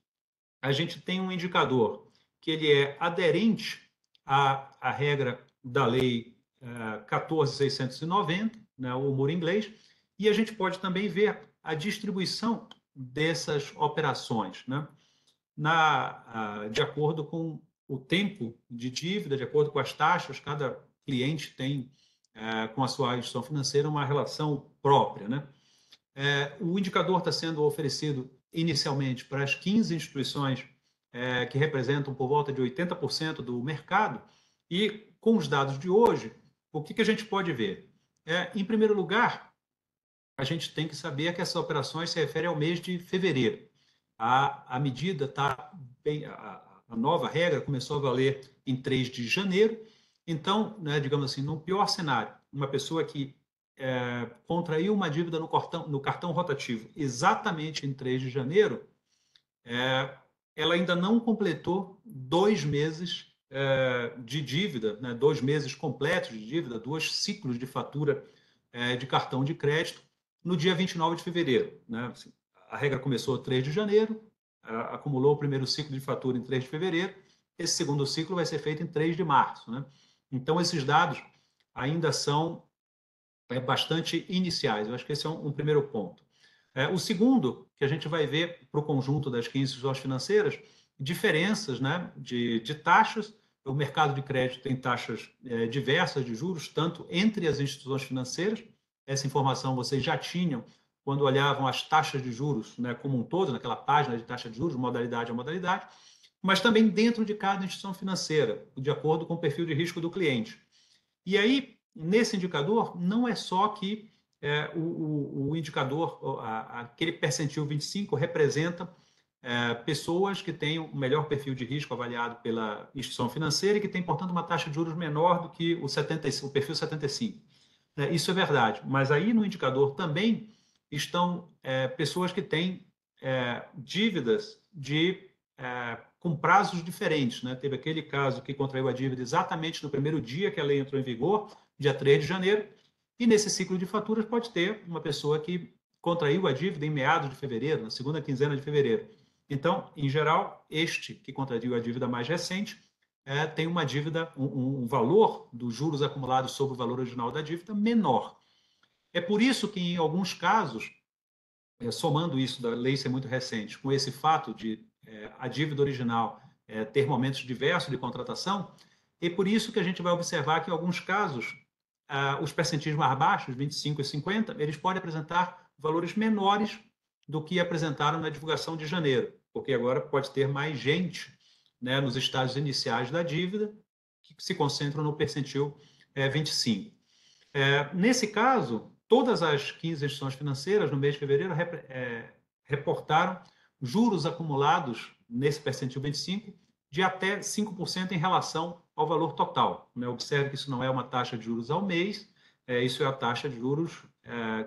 a gente tem um indicador que ele é aderente à regra da lei 14.690, né, o humor inglês, e a gente pode também ver a distribuição dessas operações, né, de acordo com o tempo de dívida, de acordo com as taxas, cada cliente tem com a sua instituição financeira uma relação própria, né? O indicador está sendo oferecido inicialmente para as 15 instituições que representam por volta de 80% do mercado, e com os dados de hoje, o que a gente pode ver? Em primeiro lugar, a gente tem que saber que essas operações se referem ao mês de fevereiro. A medida está bem, a nova regra começou a valer em 3 de janeiro, então, né, digamos assim, no pior cenário, uma pessoa que contraiu uma dívida no cartão rotativo exatamente em 3 de janeiro, ela ainda não completou 2 meses de dívida, né, 2 meses completos de dívida, 2 ciclos de fatura de cartão de crédito no dia 29 de fevereiro. Né? Assim, a regra começou 3 de janeiro, acumulou o primeiro ciclo de fatura em 3 de fevereiro, esse segundo ciclo vai ser feito em 3 de março. Né? Então, esses dados ainda são bastante iniciais. Eu acho que esse é um primeiro ponto. O segundo, que a gente vai ver para o conjunto das 15 instituições financeiras, diferenças, né, de taxas. O mercado de crédito tem taxas diversas de juros, tanto entre as instituições financeiras. Essa informação vocês já tinham quando olhavam as taxas de juros, né, como um todo, naquela página de taxa de juros, modalidade a modalidade, mas também dentro de cada instituição financeira, de acordo com o perfil de risco do cliente. E aí, nesse indicador, não é só que o indicador, aquele percentil 25, representa pessoas que têm o melhor perfil de risco avaliado pela instituição financeira e que tem, portanto, uma taxa de juros menor do que o perfil 75. Isso é verdade, mas aí no indicador também estão pessoas que têm dívidas com prazos diferentes. Né? Teve aquele caso que contraiu a dívida exatamente no primeiro dia que a lei entrou em vigor, dia 3 de janeiro, e nesse ciclo de faturas pode ter uma pessoa que contraiu a dívida em meados de fevereiro, na segunda quinzena de fevereiro. Então, em geral, este que contraiu a dívida mais recente tem uma dívida, um valor dos juros acumulados sobre o valor original da dívida menor. É por isso que, em alguns casos, somando isso da lei ser muito recente, com esse fato de a dívida original ter momentos diversos de contratação, é por isso que a gente vai observar que, em alguns casos, os percentis mais baixos, 25 e 50, eles podem apresentar valores menores do que apresentaram na divulgação de janeiro, porque agora pode ter mais gente, né, nos estágios iniciais da dívida, que se concentram no percentil 25. Nesse caso, todas as 15 instituições financeiras, no mês de fevereiro, reportaram juros acumulados nesse percentil 25 de até 5% em relação ao valor total. Observe que isso não é uma taxa de juros ao mês, isso é a taxa de juros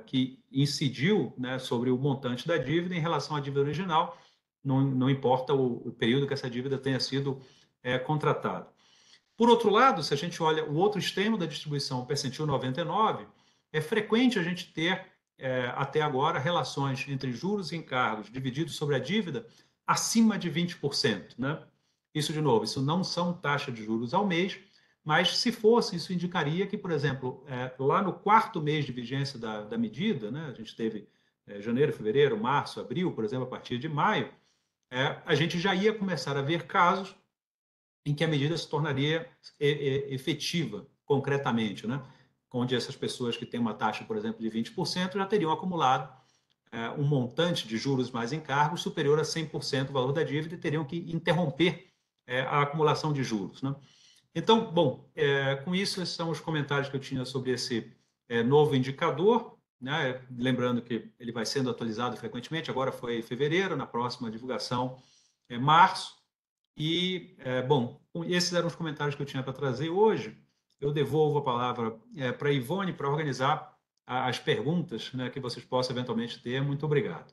que incidiu, sobre o montante da dívida em relação à dívida original, não importa o período que essa dívida tenha sido contratada. Por outro lado, se a gente olha o outro extremo da distribuição, o percentil 99, é frequente a gente ter, até agora, relações entre juros e encargos divididos sobre a dívida acima de 20%. Isso, de novo, isso não são taxas de juros ao mês, mas se fosse, isso indicaria que, por exemplo, lá no quarto mês de vigência da medida, a gente teve janeiro, fevereiro, março, abril, por exemplo, a partir de maio, a gente já ia começar a ver casos em que a medida se tornaria efetiva, concretamente, onde essas pessoas que têm uma taxa, por exemplo, de 20%, já teriam acumulado um montante de juros mais encargos superior a 100% do valor da dívida e teriam que interromper a acumulação de juros. Então, bom, com isso, esses são os comentários que eu tinha sobre esse novo indicador, lembrando que ele vai sendo atualizado frequentemente, agora foi fevereiro, na próxima divulgação é março, e, bom, esses eram os comentários que eu tinha para trazer hoje. Eu devolvo a palavra para a Ivone para organizar as perguntas que vocês possam eventualmente ter. Muito obrigado.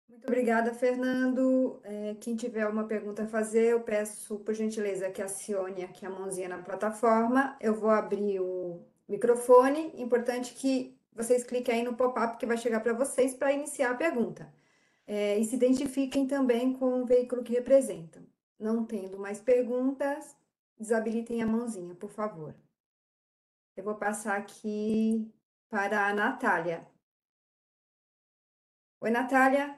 Muito obrigada, Fernando. Quem tiver uma pergunta a fazer, eu peço, por gentileza, que acione aqui a mãozinha na plataforma. Eu vou abrir o microfone. Importante que vocês cliquem aí no pop-up que vai chegar para vocês para iniciar a pergunta. E se identifiquem também com o veículo que representam. Não tendo mais perguntas, desabilitem a mãozinha, por favor. Eu vou passar aqui para a Natália. Oi, Natália.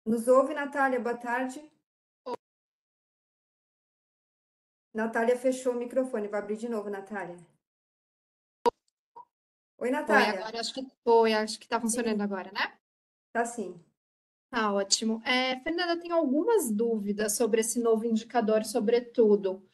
Nos ouve, Natália? Boa tarde. Natália fechou o microfone. Vou abrir de novo, Natália. Oi, Natália. Agora acho que está funcionando agora, né? Tá sim. Tá ótimo. Fernanda, eu tenho algumas dúvidas sobre esse novo indicador, sobretudo.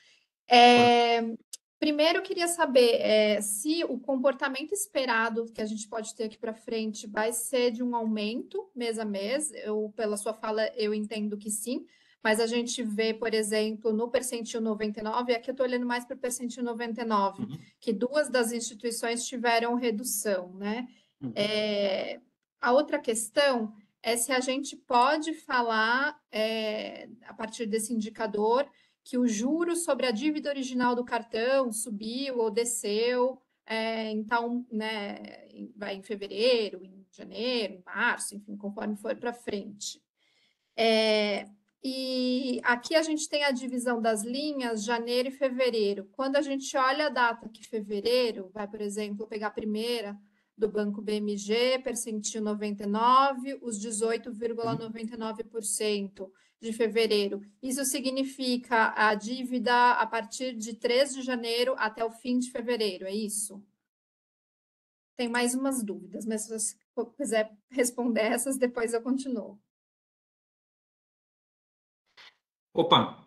Primeiro, eu queria saber se o comportamento esperado que a gente pode ter aqui para frente vai ser de um aumento mês a mês. Pela sua fala, eu entendo que sim, mas a gente vê, por exemplo, no percentil 99, aqui eu estou olhando mais para o percentil 99, que duas das instituições tiveram redução, né? A outra questão é se a gente pode falar, a partir desse indicador, que o juro sobre a dívida original do cartão subiu ou desceu, então, vai em fevereiro, em janeiro, em março, enfim, conforme for para frente. E aqui a gente tem a divisão das linhas, janeiro e fevereiro. Quando a gente olha a data que fevereiro, vai, por exemplo, pegar a primeira do Banco BMG, percentil 99, os 18,99% de fevereiro. Isso significa a dívida a partir de 3 de janeiro até o fim de fevereiro, é isso? Tem mais umas dúvidas, mas se você quiser responder essas, depois eu continuo. Opa!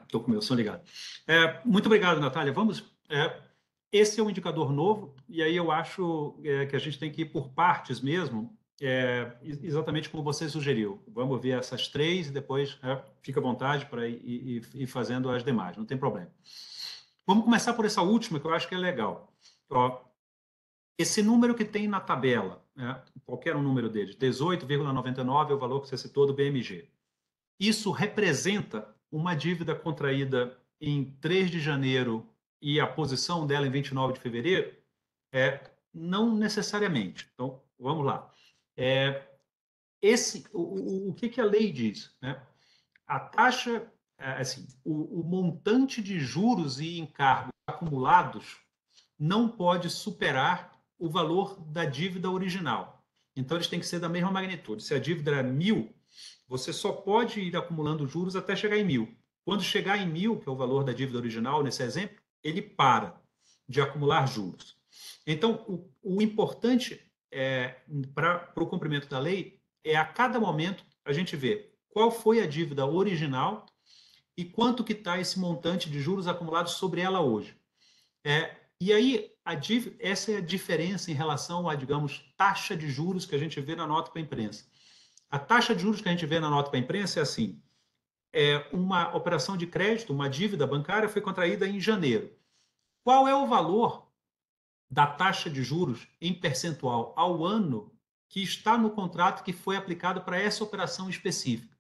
Estou com o meu som ligado. Muito obrigado, Natália. Esse é um indicador novo, e aí eu acho que a gente tem que ir por partes mesmo, exatamente como você sugeriu. Vamos ver essas três e depois fica à vontade para ir fazendo as demais, não tem problema. Vamos começar por essa última, que eu acho que é legal. Esse número que tem na tabela, qualquer um número dele, 18,99 é o valor que você citou do BMG. Isso representa uma dívida contraída em 3 de janeiro e a posição dela em 29 de fevereiro? Não necessariamente. Então, vamos lá. O que a lei diz? A taxa, o montante de juros e encargos acumulados não pode superar o valor da dívida original. Então, eles têm que ser da mesma magnitude. Se a dívida era 1.000, você só pode ir acumulando juros até chegar em 1.000. Quando chegar em 1.000, que é o valor da dívida original, nesse exemplo, ele para de acumular juros. Então, o importante para o cumprimento da lei é, a cada momento, a gente ver qual foi a dívida original e quanto que está esse montante de juros acumulados sobre ela hoje. E aí, essa é a diferença em relação à, digamos, taxa de juros que a gente vê na nota para a imprensa. A taxa de juros que a gente vê na nota para a imprensa é assim: uma operação de crédito, uma dívida bancária foi contraída em janeiro. Qual é o valor da taxa de juros em percentual ao ano que está no contrato que foi aplicado para essa operação específica?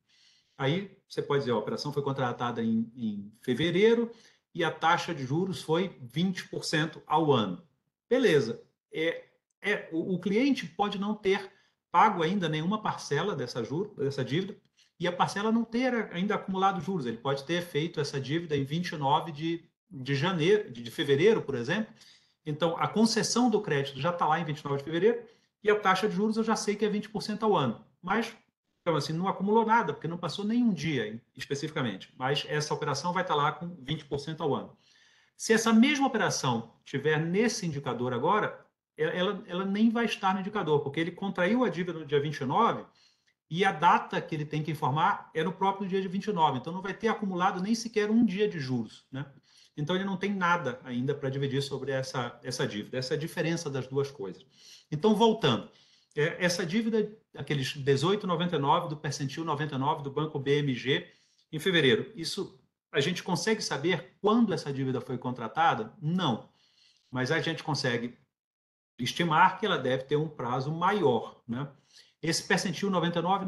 Aí você pode dizer, a operação foi contratada em fevereiro e a taxa de juros foi 20% ao ano. Beleza. O cliente pode não ter pago ainda nenhuma parcela dessa dívida e a parcela não ter ainda acumulado juros. Ele pode ter feito essa dívida em 29 de fevereiro, por exemplo. Então, a concessão do crédito já está lá em 29 de fevereiro e a taxa de juros eu já sei que é 20% ao ano. Mas, então, assim, não acumulou nada, porque não passou nenhum dia especificamente. Mas essa operação vai estar lá com 20% ao ano. Se essa mesma operação estiver nesse indicador agora, ela nem vai estar no indicador, porque ele contraiu a dívida no dia 29 e a data que ele tem que informar é no próprio dia de 29. Então, não vai ter acumulado nem sequer um dia de juros, né? Então, ele não tem nada ainda para dividir sobre essa dívida. Essa é a diferença das duas coisas. Então, voltando, essa dívida, aqueles 18,99 do percentil 99 do Banco BMG em fevereiro, isso a gente consegue saber quando essa dívida foi contratada? Não. Mas a gente consegue estimar que ela deve ter um prazo maior, né? Esse percentil 99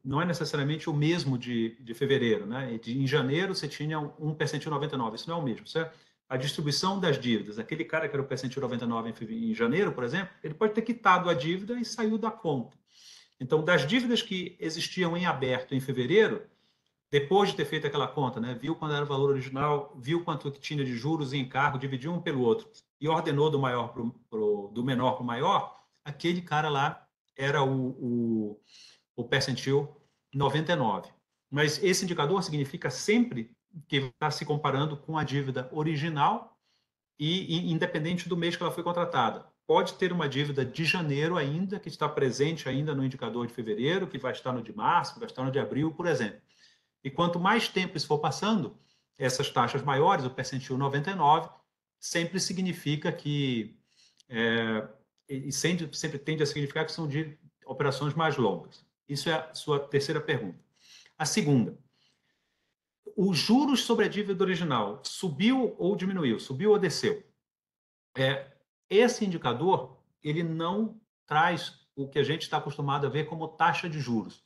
não é necessariamente o mesmo de fevereiro, né? Em janeiro você tinha um percentil 99, isso não é o mesmo, certo? A distribuição das dívidas, aquele cara que era o percentil 99 em janeiro, por exemplo, ele pode ter quitado a dívida e saiu da conta. Então, das dívidas que existiam em aberto em fevereiro, depois de ter feito aquela conta, né, viu quando era o valor original, viu quanto que tinha de juros e encargo, dividiu um pelo outro e ordenou do menor para o maior, aquele cara lá era o percentil 99. Mas esse indicador significa sempre que está se comparando com a dívida original e independente do mês que ela foi contratada. Pode ter uma dívida de janeiro ainda, que está presente ainda no indicador de fevereiro, que vai estar no de março, que vai estar no de abril, por exemplo. E quanto mais tempo isso for passando, essas taxas maiores, o percentil 99, sempre significa que e sempre tende a significar que são de operações mais longas. Isso é a sua terceira pergunta. A segunda, os juros sobre a dívida original subiu ou diminuiu, subiu ou desceu? Esse indicador, ele não traz o que a gente está acostumado a ver como taxa de juros.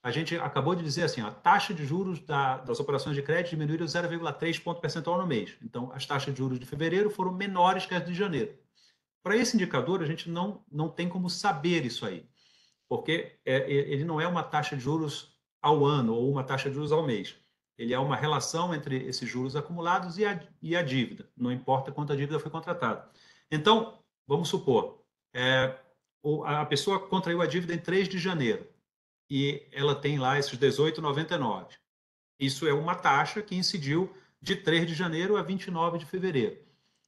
A gente acabou de dizer assim, a taxa de juros das operações de crédito diminuíram 0,3 ponto percentual no mês. Então, as taxas de juros de fevereiro foram menores que as de janeiro. Para esse indicador, a gente não tem como saber isso aí, porque ele não é uma taxa de juros ao ano ou uma taxa de juros ao mês. Ele é uma relação entre esses juros acumulados e a dívida, não importa quanto a dívida foi contratada. Então, vamos supor, a pessoa contraiu a dívida em 3 de janeiro e ela tem lá esses 18,99. Isso é uma taxa que incidiu de 3 de janeiro a 29 de fevereiro.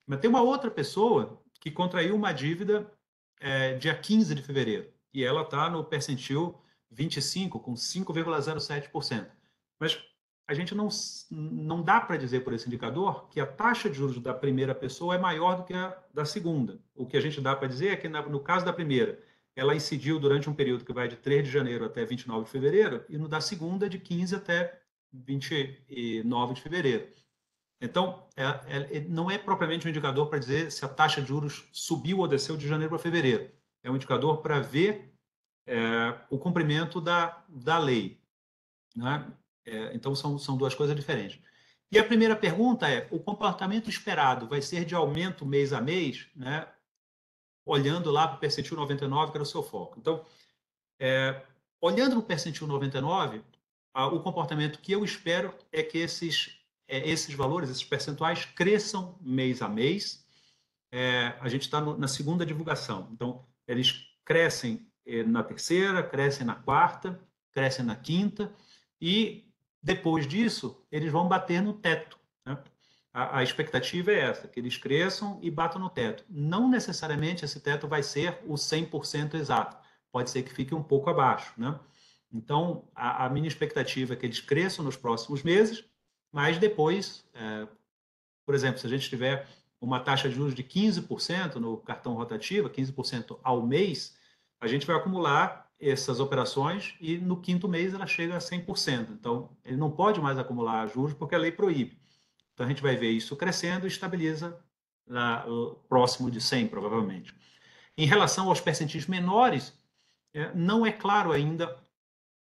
Mas tem uma outra pessoa que contraiu uma dívida dia 15 de fevereiro e ela está no percentil 25, com 5,07%. Mas a gente não dá para dizer por esse indicador que a taxa de juros da primeira pessoa é maior do que a da segunda. O que a gente dá para dizer é que, no caso da primeira, ela incidiu durante um período que vai de 3 de janeiro até 29 de fevereiro, e no da segunda, de 15 até 29 de fevereiro. Então, não é propriamente um indicador para dizer se a taxa de juros subiu ou desceu de janeiro para fevereiro. É um indicador para ver o cumprimento da lei, né? Então, são duas coisas diferentes. E a primeira pergunta é, o comportamento esperado vai ser de aumento mês a mês, né? Olhando lá para o percentil 99, que era o seu foco. Então, olhando para o percentil 99, o comportamento que eu espero é que esses valores, esses percentuais, cresçam mês a mês. A gente está na segunda divulgação. Então, eles crescem na terceira, crescem na quarta, crescem na quinta, e depois disso, eles vão bater no teto, né? a expectativa é essa, que eles cresçam e batam no teto. Não necessariamente esse teto vai ser o 100% exato, pode ser que fique um pouco abaixo, né? Então, a minha expectativa é que eles cresçam nos próximos meses, mas depois, por exemplo, se a gente tiver uma taxa de juros de 15% no cartão rotativo, 15% ao mês, a gente vai acumular essas operações e no quinto mês ela chega a 100%. Então, ele não pode mais acumular juros porque a lei proíbe. Então, a gente vai ver isso crescendo e estabiliza próximo de 100, provavelmente. Em relação aos percentis menores, não é claro ainda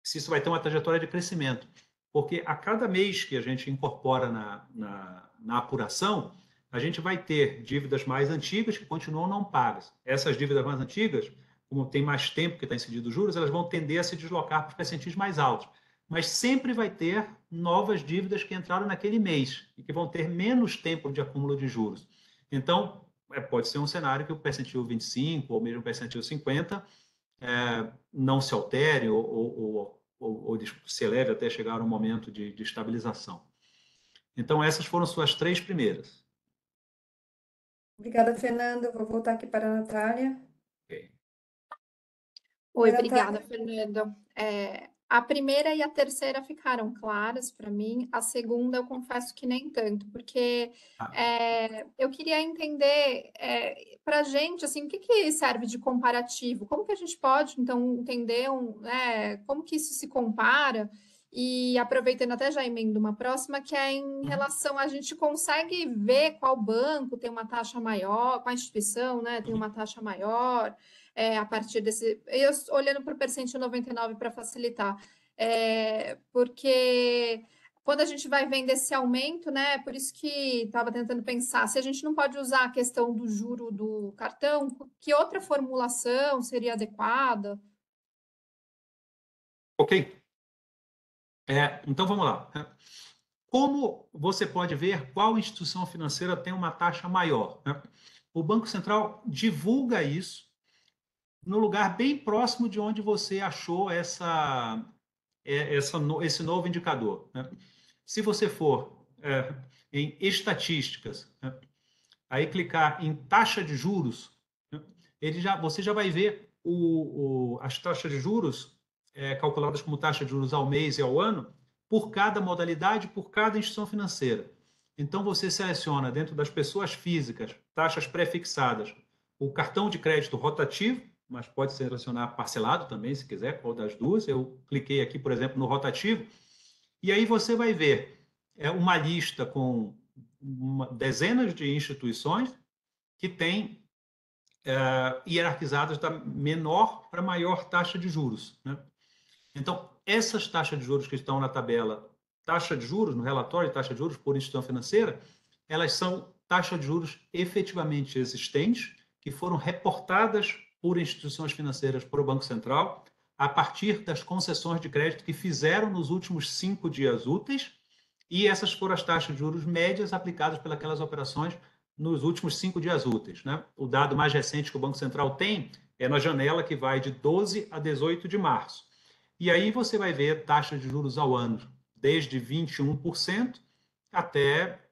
se isso vai ter uma trajetória de crescimento, porque a cada mês que a gente incorpora na apuração, a gente vai ter dívidas mais antigas que continuam não pagas. Essas dívidas mais antigas, como tem mais tempo que está incidido os juros, elas vão tender a se deslocar para os percentis mais altos. Mas sempre vai ter novas dívidas que entraram naquele mês e que vão ter menos tempo de acúmulo de juros. Então, pode ser um cenário que o percentil 25 ou mesmo o percentil 50 não se altere ou se eleve até chegar ao momento de estabilização. Então, essas foram suas três primeiras. Obrigada, Fernando. Vou voltar aqui para a Natália. Okay. Oi, Natália. obrigada, Fernando. A primeira e a terceira ficaram claras para mim, a segunda eu confesso que nem tanto, porque eu queria entender para a gente assim, o que serve de comparativo? Como que a gente pode, então, entender como que isso se compara? E aproveitando até já emendo uma próxima, que é em relação, a gente consegue ver qual banco tem uma taxa maior, qual instituição, né, tem uma taxa maior, a partir desse. Eu olhando para o percentil 99 para facilitar, porque quando a gente vai vendo esse aumento, né? Por isso que estava tentando pensar, se a gente não pode usar a questão do juro do cartão, que outra formulação seria adequada? Ok. Então vamos lá. Como você pode ver qual instituição financeira tem uma taxa maior? O Banco Central divulga isso no lugar bem próximo de onde você achou esse novo indicador. Se você for em estatísticas, aí clicar em taxa de juros, você já vai ver as taxas de juros calculadas como taxa de juros ao mês e ao ano por cada modalidade, por cada instituição financeira. Então, você seleciona dentro das pessoas físicas, taxas pré-fixadas, o cartão de crédito rotativo, mas pode selecionar parcelado também, se quiser, qual das duas. Eu cliquei aqui, por exemplo, no rotativo, e aí você vai ver uma lista com dezenas de instituições que têm hierarquizadas da menor para maior taxa de juros. Então, essas taxas de juros que estão na tabela, taxa de juros, no relatório de taxa de juros por instituição financeira, elas são taxas de juros efetivamente existentes, que foram reportadas por instituições financeiras para o Banco Central, a partir das concessões de crédito que fizeram nos últimos 5 dias úteis, e essas foram as taxas de juros médias aplicadas pelas operações nos últimos 5 dias úteis. O dado mais recente que o Banco Central tem é na janela que vai de 12 a 18 de março. E aí você vai ver taxas de juros ao ano desde 21% até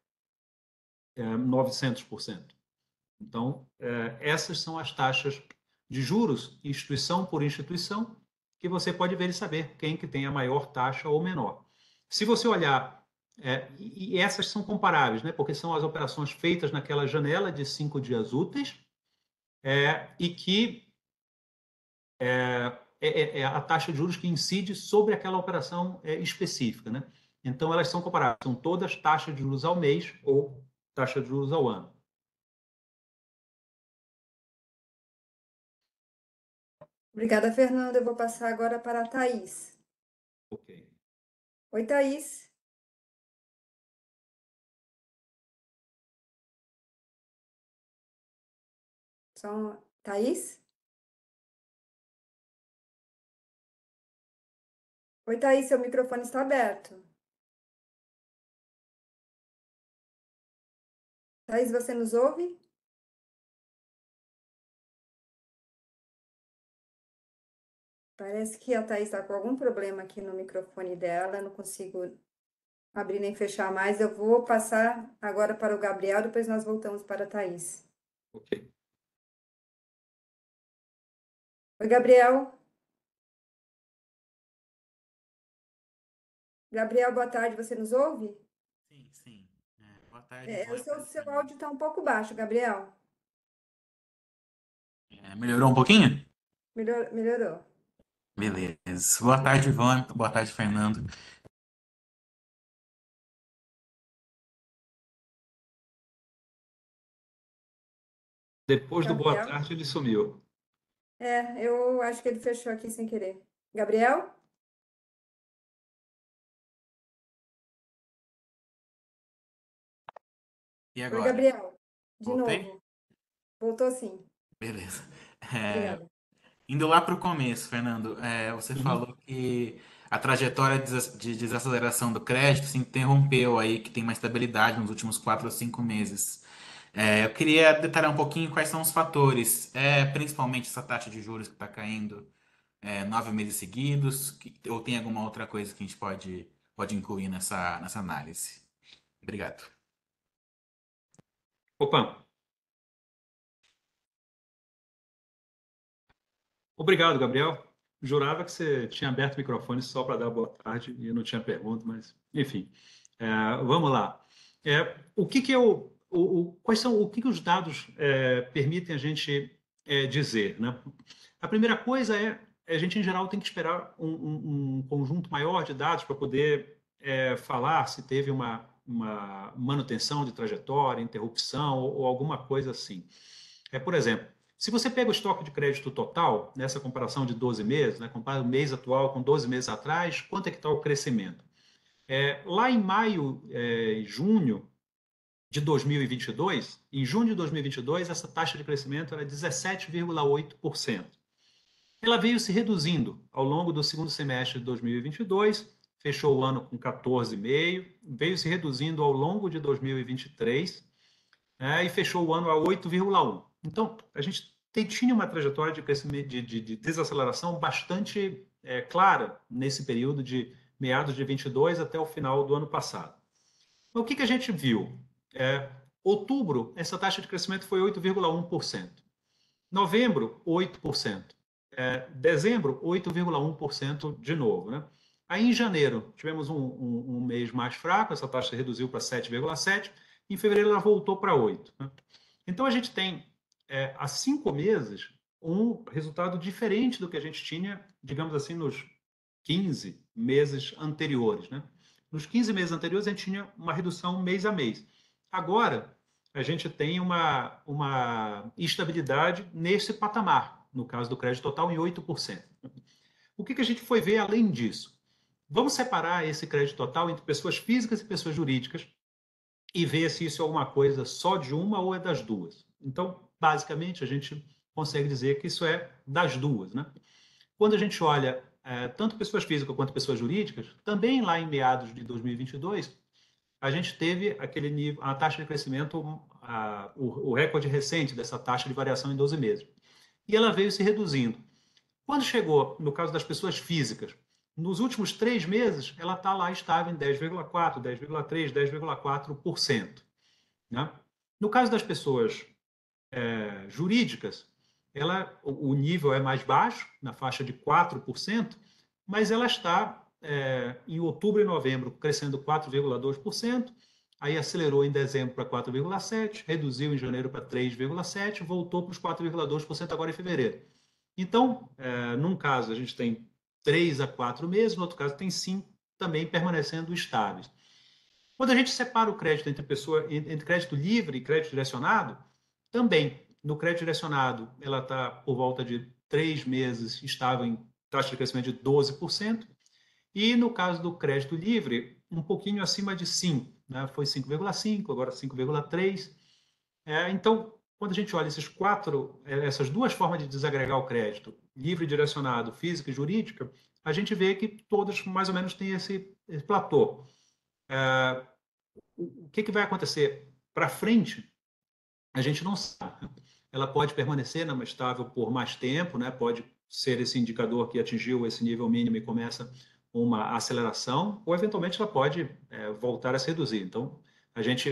900%. Então, essas são as taxas de juros, instituição por instituição, que você pode ver e saber quem que tem a maior taxa ou menor. Se você olhar, e essas são comparáveis, porque são as operações feitas naquela janela de 5 dias úteis, e que é a taxa de juros que incide sobre aquela operação específica. Então, elas são comparáveis, são todas taxas de juros ao mês ou taxa de juros ao ano. Obrigada, Fernanda. Eu vou passar agora para a Thaís. Ok. Oi, Thaís. Thaís? Oi, Thaís, seu microfone está aberto. Thaís, você nos ouve? Parece que a Thaís está com algum problema aqui no microfone dela, eu não consigo abrir nem fechar mais. Eu vou passar agora para o Gabriel, depois nós voltamos para a Thaís. Ok. Oi, Gabriel. Gabriel, boa tarde, você nos ouve? Sim, sim. Boa tarde, O Boa tarde, seu Fernando. áudio está um pouco baixo, Gabriel. Melhorou um pouquinho? Melhorou. Beleza. Boa tarde, Ivan. Boa tarde, Fernando. Depois do boa Gabriel? tarde, ele sumiu. Eu acho que ele fechou aqui sem querer. Gabriel? E Oi, agora? Gabriel. De Voltei? novo. Voltou sim. Beleza. Obrigada. Indo lá para o começo, Fernando, você Uhum. falou que a trajetória de desaceleração do crédito se interrompeu aí, que tem uma estabilidade nos últimos 4 ou 5 meses. Eu queria detalhar um pouquinho quais são os fatores, principalmente essa taxa de juros que está caindo 9 meses seguidos, ou tem alguma outra coisa que a gente pode incluir nessa análise? Obrigado. Opa, obrigado, Gabriel. Jurava que você tinha aberto o microfone só para dar boa tarde e eu não tinha pergunta, mas enfim. Vamos lá. O que que eu, quais são, o que que os dados permitem a gente dizer, né? A primeira coisa a gente em geral tem que esperar um conjunto maior de dados para poder falar se teve uma manutenção de trajetória, interrupção ou alguma coisa assim. Por exemplo, se você pega o estoque de crédito total, nessa comparação de 12 meses, né, compara o mês atual com 12 meses atrás, quanto é que está o crescimento? Lá em maio e junho de 2022, em junho de 2022, essa taxa de crescimento era 17,8%. Ela veio se reduzindo ao longo do segundo semestre de 2022, fechou o ano com 14,5%, veio se reduzindo ao longo de 2023, e fechou o ano a 8,1%. Então, a gente tinha uma trajetória de crescimento, de desaceleração bastante clara nesse período de meados de 22 até o final do ano passado. O que que a gente viu? Outubro, essa taxa de crescimento foi 8,1%. Novembro, 8%. Dezembro, 8,1% de novo. Né? Aí, em janeiro, tivemos um mês mais fraco, essa taxa reduziu para 7,7%. Em fevereiro, ela voltou para 8%. Né? Então, a gente tem, há 5 meses, um resultado diferente do que a gente tinha, digamos assim, nos 15 meses anteriores. Né? Nos 15 meses anteriores, a gente tinha uma redução mês a mês. Agora, a gente tem uma estabilidade nesse patamar, no caso do crédito total, em 8%. O que a gente foi ver além disso? Vamos separar esse crédito total entre pessoas físicas e pessoas jurídicas e ver se isso é alguma coisa só de uma ou é das duas. Então, basicamente, a gente consegue dizer que isso é das duas. Né? Quando a gente olha tanto pessoas físicas quanto pessoas jurídicas, também lá em meados de 2022, a gente teve aquele nível, a taxa de crescimento, o recorde recente dessa taxa de variação em 12 meses. E ela veio se reduzindo. Quando chegou, no caso das pessoas físicas, nos últimos 3 meses, ela está lá estável em 10,4%, 10,3%, 10,4%. Né? No caso das pessoas jurídicas, o nível é mais baixo, na faixa de 4%, mas ela está, em outubro e novembro, crescendo 4,2%, aí acelerou em dezembro para 4,7%, reduziu em janeiro para 3,7%, voltou para os 4,2% agora em fevereiro. Então, num caso, a gente tem 3 a 4 meses, no outro caso, tem 5 também permanecendo estáveis. Quando a gente separa o crédito entre crédito livre e crédito direcionado, também no crédito direcionado ela está por volta de 3 meses estável em taxa de crescimento de 12%, e no caso do crédito livre, um pouquinho acima de 5%, né? Foi 5,5%, agora 5,3%. Então, quando a gente olha essas duas formas de desagregar o crédito, livre e direcionado, física e jurídica, a gente vê que todas mais ou menos têm esse platô. O que vai acontecer para frente, a gente não sabe. Ela pode permanecer estável por mais tempo, né? Pode ser esse indicador que atingiu esse nível mínimo e começa uma aceleração, ou eventualmente ela pode voltar a se reduzir. Então,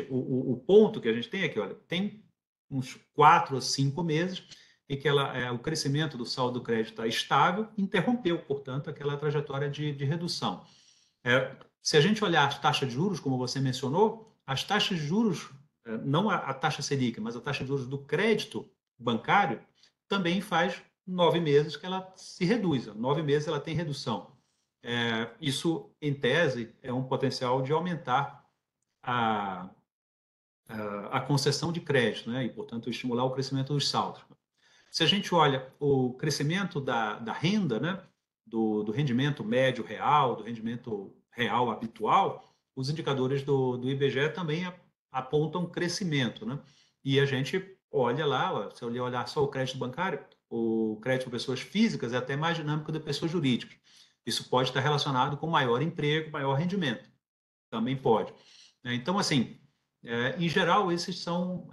o ponto que a gente tem aqui, olha, tem uns 4 ou 5 meses em que o crescimento do saldo do crédito está estável, interrompeu, portanto, aquela trajetória de redução. Se a gente olhar as taxas de juros, como você mencionou, as taxas de juros, não a taxa Selic, mas a taxa de juros do crédito bancário, também faz 9 meses que ela se reduz. 9 meses ela tem redução. Isso, em tese, é um potencial de aumentar a concessão de crédito, né? E, portanto, estimular o crescimento dos saldos. Se a gente olha o crescimento da renda, né? do rendimento médio real, do rendimento real habitual, os indicadores do IBGE também apontam crescimento, né? E a gente olha lá, se eu olhar só o crédito bancário, o crédito para pessoas físicas é até mais dinâmico do que pessoas jurídicas. Isso pode estar relacionado com maior emprego, maior rendimento. Também pode. Então, assim, em geral, esses são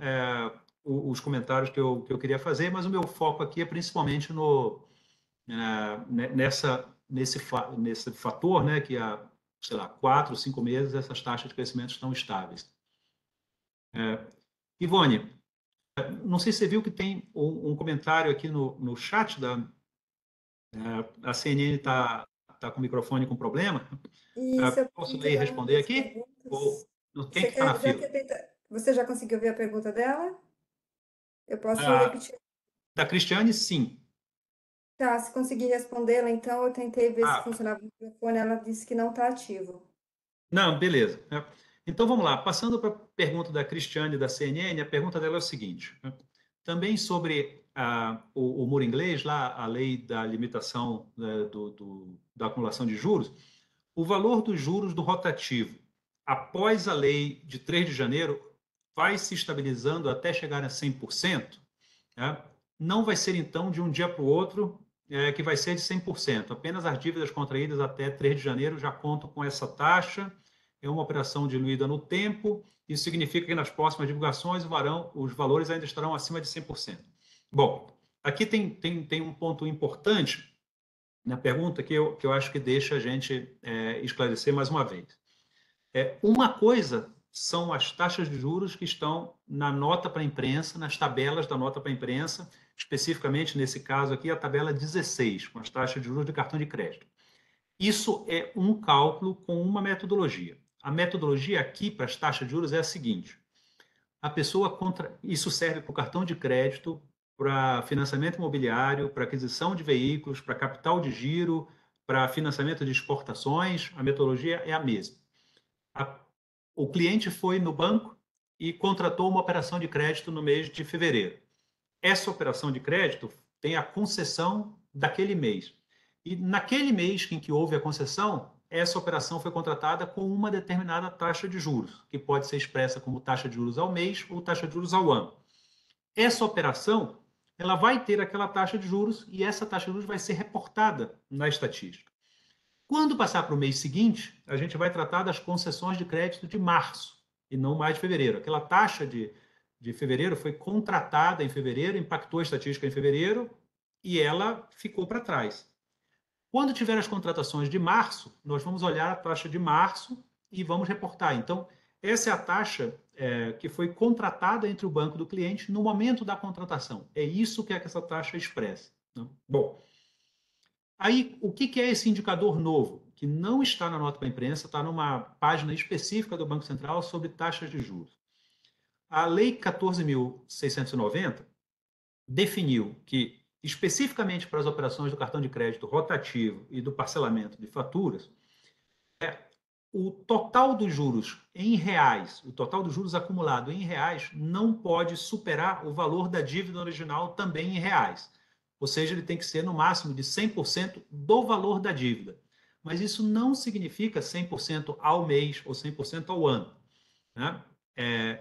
os comentários que eu queria fazer, mas o meu foco aqui é principalmente nesse fator, né, que há, sei lá, 4, 5 meses essas taxas de crescimento estão estáveis. Ivone, não sei se você viu que tem um comentário aqui no chat a CNN está com o microfone com problema. Isso, eu Posso ler consegui e lá responder nas aqui? Ou perguntas. quem que está na fila? Você já conseguiu ver a pergunta dela? Eu posso Ah, repetir. da Cristiane, sim. Tá, se conseguir respondê-la, então eu tentei ver se Ah, funcionava o microfone, ela disse que não está ativo. não, beleza. Então vamos lá. Passando para a pergunta da Cristiane da CNN, a pergunta dela é o seguinte: também sobre o muro inglês, lá a lei da limitação da acumulação de juros, o valor dos juros do rotativo, após a lei de 3 de janeiro, vai se estabilizando até chegar a 100%, né? Não vai ser, então, de um dia para o outro que vai ser de 100%. Apenas as dívidas contraídas até 3 de janeiro já contam com essa taxa. É uma operação diluída no tempo. Isso significa que nas próximas divulgações os valores ainda estarão acima de 100%. Bom, aqui tem um ponto importante na pergunta que eu acho que deixa a gente esclarecer mais uma vez. Uma coisa são as taxas de juros que estão na nota para a imprensa, nas tabelas da nota para a imprensa, especificamente nesse caso aqui, a tabela 16, com as taxas de juros de cartão de crédito. Isso é um cálculo com uma metodologia. A metodologia aqui para as taxas de juros é a seguinte: isso serve para o cartão de crédito, para financiamento imobiliário, para aquisição de veículos, para capital de giro, para financiamento de exportações, a metodologia é a mesma. O cliente foi no banco e contratou uma operação de crédito no mês de fevereiro. Essa operação de crédito tem a concessão daquele mês. E naquele mês em que houve a concessão, essa operação foi contratada com uma determinada taxa de juros, que pode ser expressa como taxa de juros ao mês ou taxa de juros ao ano. Essa operação, ela vai ter aquela taxa de juros e essa taxa de juros vai ser reportada na estatística. Quando passar para o mês seguinte, a gente vai tratar das concessões de crédito de março e não mais de fevereiro. Aquela taxa de fevereiro foi contratada em fevereiro, impactou a estatística em fevereiro e ela ficou para trás. Quando tiver as contratações de março, nós vamos olhar a taxa de março e vamos reportar. Então, essa é a taxa que foi contratada entre o banco do cliente no momento da contratação. É isso que essa taxa expressa. Né? Bom, aí, o que é esse indicador novo? Que não está na nota para a imprensa, está numa página específica do Banco Central sobre taxas de juros. A Lei 14.690 definiu que, especificamente para as operações do cartão de crédito rotativo e do parcelamento de faturas, o total dos juros em reais, o total dos juros acumulado em reais, não pode superar o valor da dívida original também em reais. Ou seja, ele tem que ser no máximo de 100% do valor da dívida. Mas isso não significa 100% ao mês ou 100% ao ano. Né?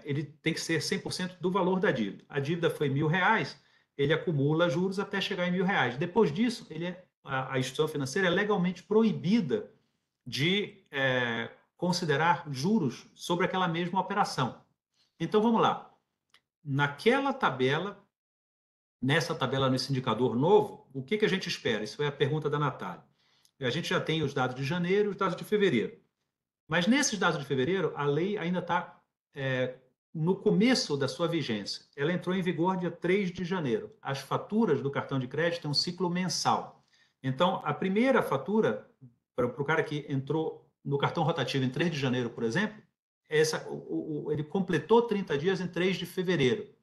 Ele tem que ser 100% do valor da dívida. A dívida foi R$1.000, ele acumula juros até chegar em R$1.000. Depois disso, a instituição financeira é legalmente proibida de considerar juros sobre aquela mesma operação. Então, vamos lá. Naquela tabela, nesse indicador novo, o que a gente espera? Isso é a pergunta da Natália. A gente já tem os dados de janeiro e os dados de fevereiro. Mas nesses dados de fevereiro, a lei ainda está no começo da sua vigência. Ela entrou em vigor dia 3 de janeiro. As faturas do cartão de crédito têm um ciclo mensal. Então, a primeira fatura, para o cara que entrou no cartão rotativo em 3 de janeiro, por exemplo, ele completou 30 dias em 3 de fevereiro.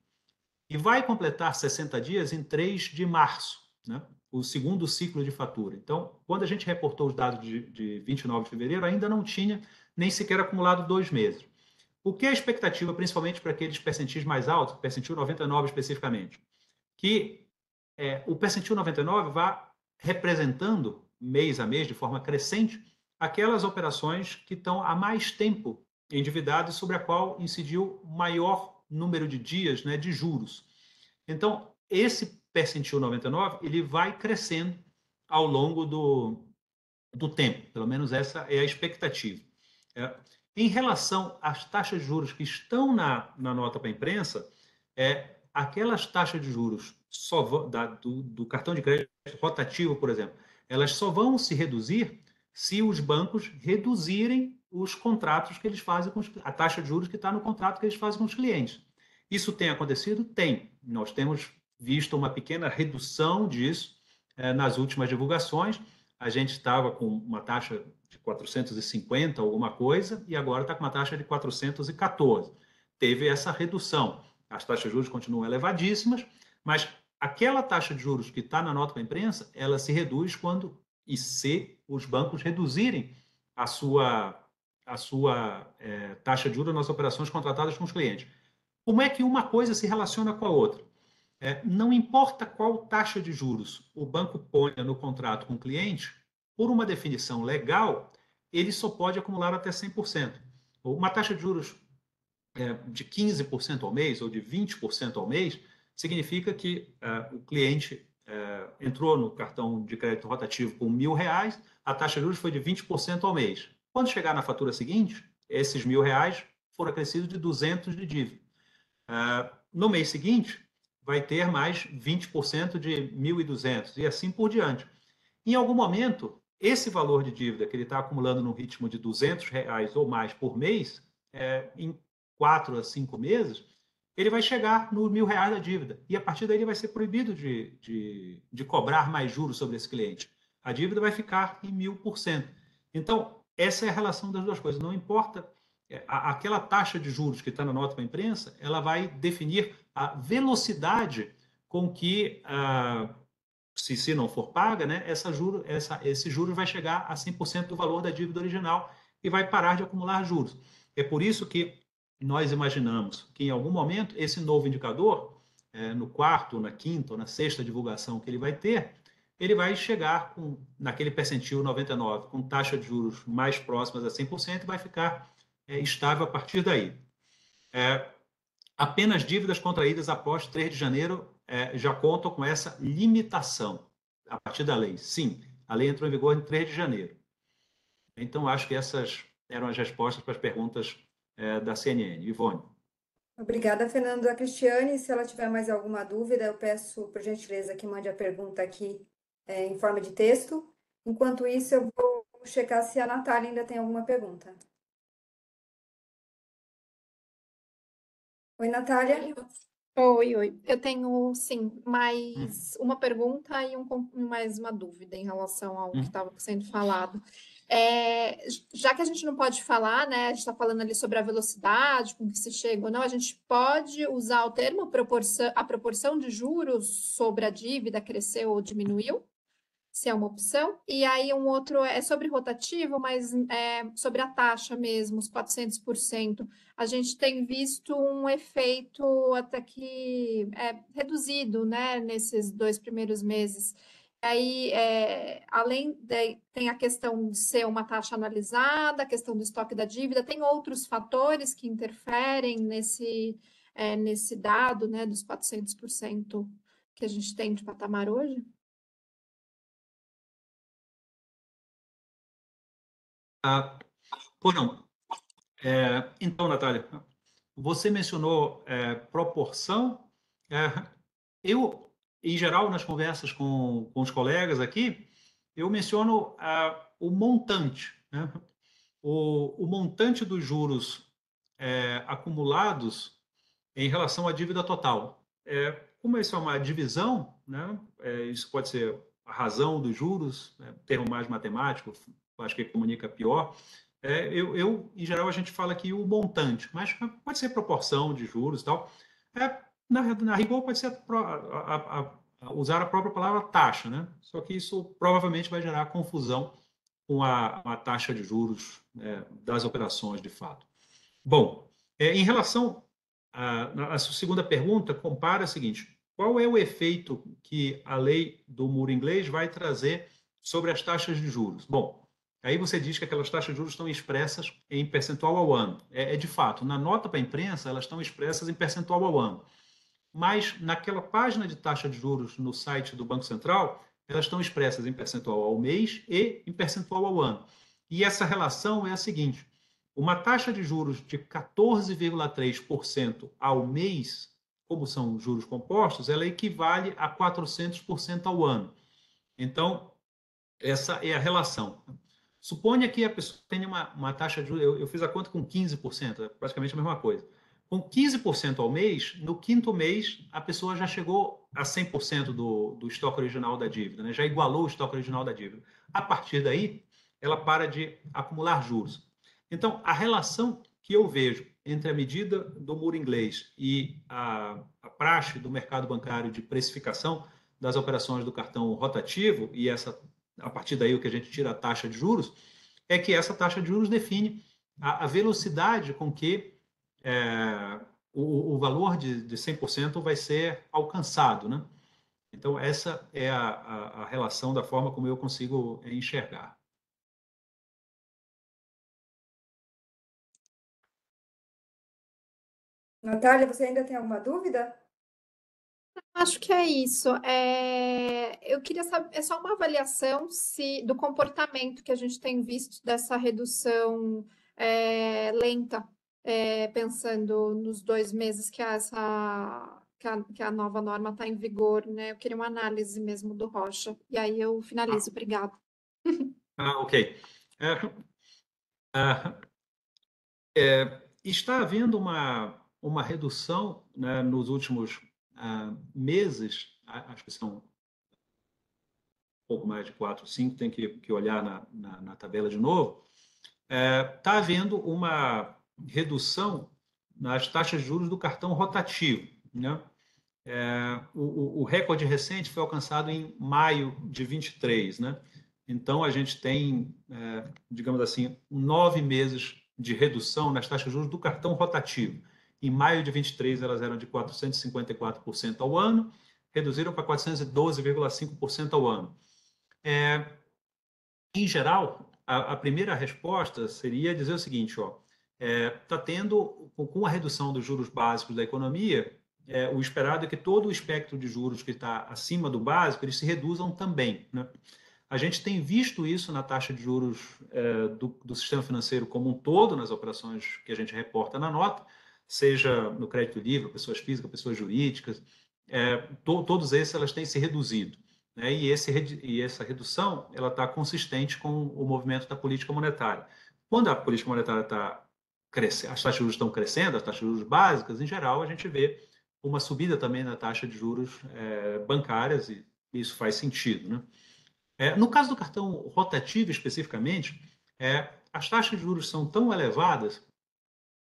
E vai completar 60 dias em 3 de março, né? O segundo ciclo de fatura. Então, quando a gente reportou os dados de 29 de fevereiro, ainda não tinha nem sequer acumulado 2 meses. O que é a expectativa, principalmente para aqueles percentis mais altos, percentil 99 especificamente? Que o percentil 99 vá representando, mês a mês, de forma crescente, aquelas operações que estão há mais tempo endividadas, sobre a qual incidiu maior número de dias, né, de juros. Então, esse percentil 99, ele vai crescendo ao longo do tempo, pelo menos essa é a expectativa. Em relação às taxas de juros que estão na nota para a imprensa, aquelas taxas de juros do cartão de crédito rotativo, por exemplo, elas só vão se reduzir se os bancos reduzirem os contratos que eles fazem a taxa de juros que está no contrato que eles fazem com os clientes. Isso tem acontecido? Tem. Nós temos visto uma pequena redução disso nas últimas divulgações. A gente estava com uma taxa de 450 alguma coisa e agora está com uma taxa de 414. Teve essa redução. As taxas de juros continuam elevadíssimas, mas aquela taxa de juros que está na nota para a imprensa, ela se reduz quando e se os bancos reduzirem a sua taxa de juros nas operações contratadas com os clientes. Como é que uma coisa se relaciona com a outra? Não importa qual taxa de juros o banco ponha no contrato com o cliente, por uma definição legal, ele só pode acumular até 100%. Uma taxa de juros de 15% ao mês ou de 20% ao mês significa que o cliente entrou no cartão de crédito rotativo com R$1.000, a taxa de juros foi de 20% ao mês. Quando chegar na fatura seguinte, esses R$1.000 foram acrescidos de 200 de dívida. No mês seguinte, vai ter mais 20% de 1.200 e assim por diante. Em algum momento, esse valor de dívida que ele está acumulando no ritmo de R$200 ou mais por mês, em 4 a 5 meses, ele vai chegar no R$1.000 da dívida. E a partir daí ele vai ser proibido de cobrar mais juros sobre esse cliente. A dívida vai ficar em 1.000%. Então, essa é a relação das duas coisas. Não importa aquela taxa de juros que está na nota para a imprensa, ela vai definir a velocidade com que, se não for paga, né, esse juros vai chegar a 100% do valor da dívida original e vai parar de acumular juros. É por isso que nós imaginamos que, em algum momento, esse novo indicador, no quarto, na quinta ou na sexta divulgação que ele vai ter, ele vai chegar naquele percentil 99, com taxa de juros mais próximas a 100% e vai ficar estável a partir daí. Apenas dívidas contraídas após 3 de janeiro já contam com essa limitação a partir da lei. Sim, a lei entrou em vigor em 3 de janeiro. Então, acho que essas eram as respostas para as perguntas da CNN. Ivone. Obrigada, Fernando. A Cristiane, se ela tiver mais alguma dúvida, eu peço, por gentileza, que mande a pergunta aqui em forma de texto. Enquanto isso, eu vou checar se a Natália ainda tem alguma pergunta. Oi, Natália. Oi. Eu tenho, sim, mais uma pergunta e mais uma dúvida em relação ao que estava sendo falado. Já que a gente não pode falar, né? A gente está falando ali sobre a velocidade com que se chega ou não, a gente pode usar o termo a proporção de juros sobre a dívida cresceu ou diminuiu? Se é uma opção. E aí um outro é sobre rotativo, mas sobre a taxa mesmo, os 400%. A gente tem visto um efeito até que reduzido, né, nesses 2 primeiros meses. Aí, tem a questão de ser uma taxa analisada, a questão do estoque da dívida, tem outros fatores que interferem nesse dado, né, dos 400% que a gente tem de patamar hoje? Pois não. Então, Natália, você mencionou proporção. Eu, em geral, nas conversas com os colegas aqui, eu menciono o montante, né? O montante dos juros acumulados em relação à dívida total. Como isso é uma divisão, né? Isso pode ser a razão dos juros, termo mais matemático, acho que comunica pior. Em geral, a gente fala aqui o montante, mas pode ser proporção de juros e tal. Na rigor, pode ser usar a própria palavra taxa, né? Só que isso provavelmente vai gerar confusão com a taxa de juros das operações de fato. Bom, em relação à sua segunda pergunta, compara o seguinte: qual é o efeito que a lei do muro inglês vai trazer sobre as taxas de juros? Bom, aí você diz que aquelas taxas de juros estão expressas em percentual ao ano. De fato, na nota para a imprensa, elas estão expressas em percentual ao ano. Mas naquela página de taxa de juros no site do Banco Central, elas estão expressas em percentual ao mês e em percentual ao ano. E essa relação é a seguinte: uma taxa de juros de 14,3% ao mês, como são juros compostos, ela equivale a 400% ao ano. Então, essa é a relação. Suponha que a pessoa tenha uma taxa de juros, eu fiz a conta com 15%, é praticamente a mesma coisa. Com 15% ao mês, no quinto mês, a pessoa já chegou a 100% do estoque original da dívida, né? Já igualou o estoque original da dívida. A partir daí, ela para de acumular juros. Então, a relação que eu vejo entre a medida do muro inglês e a praxe do mercado bancário de precificação das operações do cartão rotativo, e a partir daí o que a gente tira a taxa de juros, é que essa taxa de juros define a velocidade com que o valor de 100% vai ser alcançado, né? Então, essa é a relação da forma como eu consigo enxergar. Natália, você ainda tem alguma dúvida? Acho que é isso. Eu queria saber, é só uma avaliação do comportamento que a gente tem visto dessa redução lenta, pensando nos 2 meses que a nova norma está em vigor, né? Eu queria uma análise mesmo do Rocha. E aí eu finalizo. Obrigada. Ok. Está havendo uma redução, né, nos últimos meses, acho que são um pouco mais de 4, 5, tem que olhar na tabela de novo. Está havendo uma redução nas taxas de juros do cartão rotativo, né? O recorde recente foi alcançado em maio de 23, né? Então, a gente tem, digamos assim, 9 meses de redução nas taxas de juros do cartão rotativo. Em maio de 23, elas eram de 454% ao ano, reduziram para 412,5% ao ano. Em geral, a primeira resposta seria dizer o seguinte: está tendo, com a redução dos juros básicos da economia, o esperado é que todo o espectro de juros que está acima do básico, eles se reduzam também, né? A gente tem visto isso na taxa de juros do sistema financeiro como um todo, nas operações que a gente reporta na nota, seja no crédito livre, pessoas físicas, pessoas jurídicas, todos esses elas têm se reduzido, né? E essa redução ela está consistente com o movimento da política monetária. Quando a política monetária está crescendo, as taxas de juros estão crescendo, as taxas de juros básicas, em geral, a gente vê uma subida também na taxa de juros bancárias, e isso faz sentido, né? No caso do cartão rotativo especificamente, as taxas de juros são tão elevadas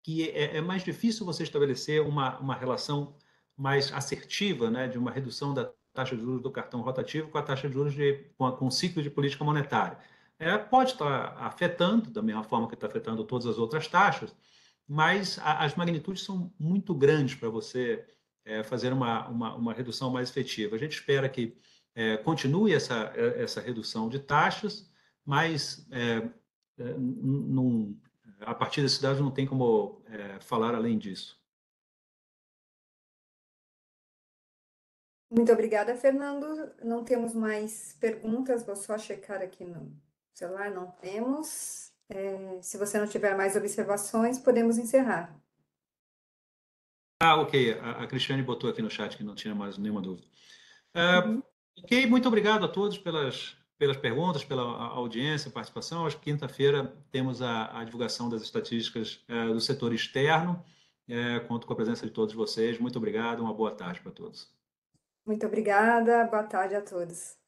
que é mais difícil você estabelecer uma relação mais assertiva, né, de uma redução da taxa de juros do cartão rotativo com a taxa de juros com o ciclo de política monetária. Pode estar afetando, da mesma forma que está afetando todas as outras taxas, mas as magnitudes são muito grandes para você fazer uma redução mais efetiva. A gente espera que continue essa redução de taxas, mas a partir da cidade não tem como falar além disso. Muito obrigada, Fernando. Não temos mais perguntas, vou só checar aqui no celular, não temos. Se você não tiver mais observações, podemos encerrar. Ok. A Cristiane botou aqui no chat que não tinha mais nenhuma dúvida. Ok, muito obrigado a todos pelas pelas perguntas, pela audiência, participação. Acho que quinta-feira temos a divulgação das estatísticas do setor externo. Conto com a presença de todos vocês. Muito obrigado, uma boa tarde para todos. Muito obrigada, boa tarde a todos.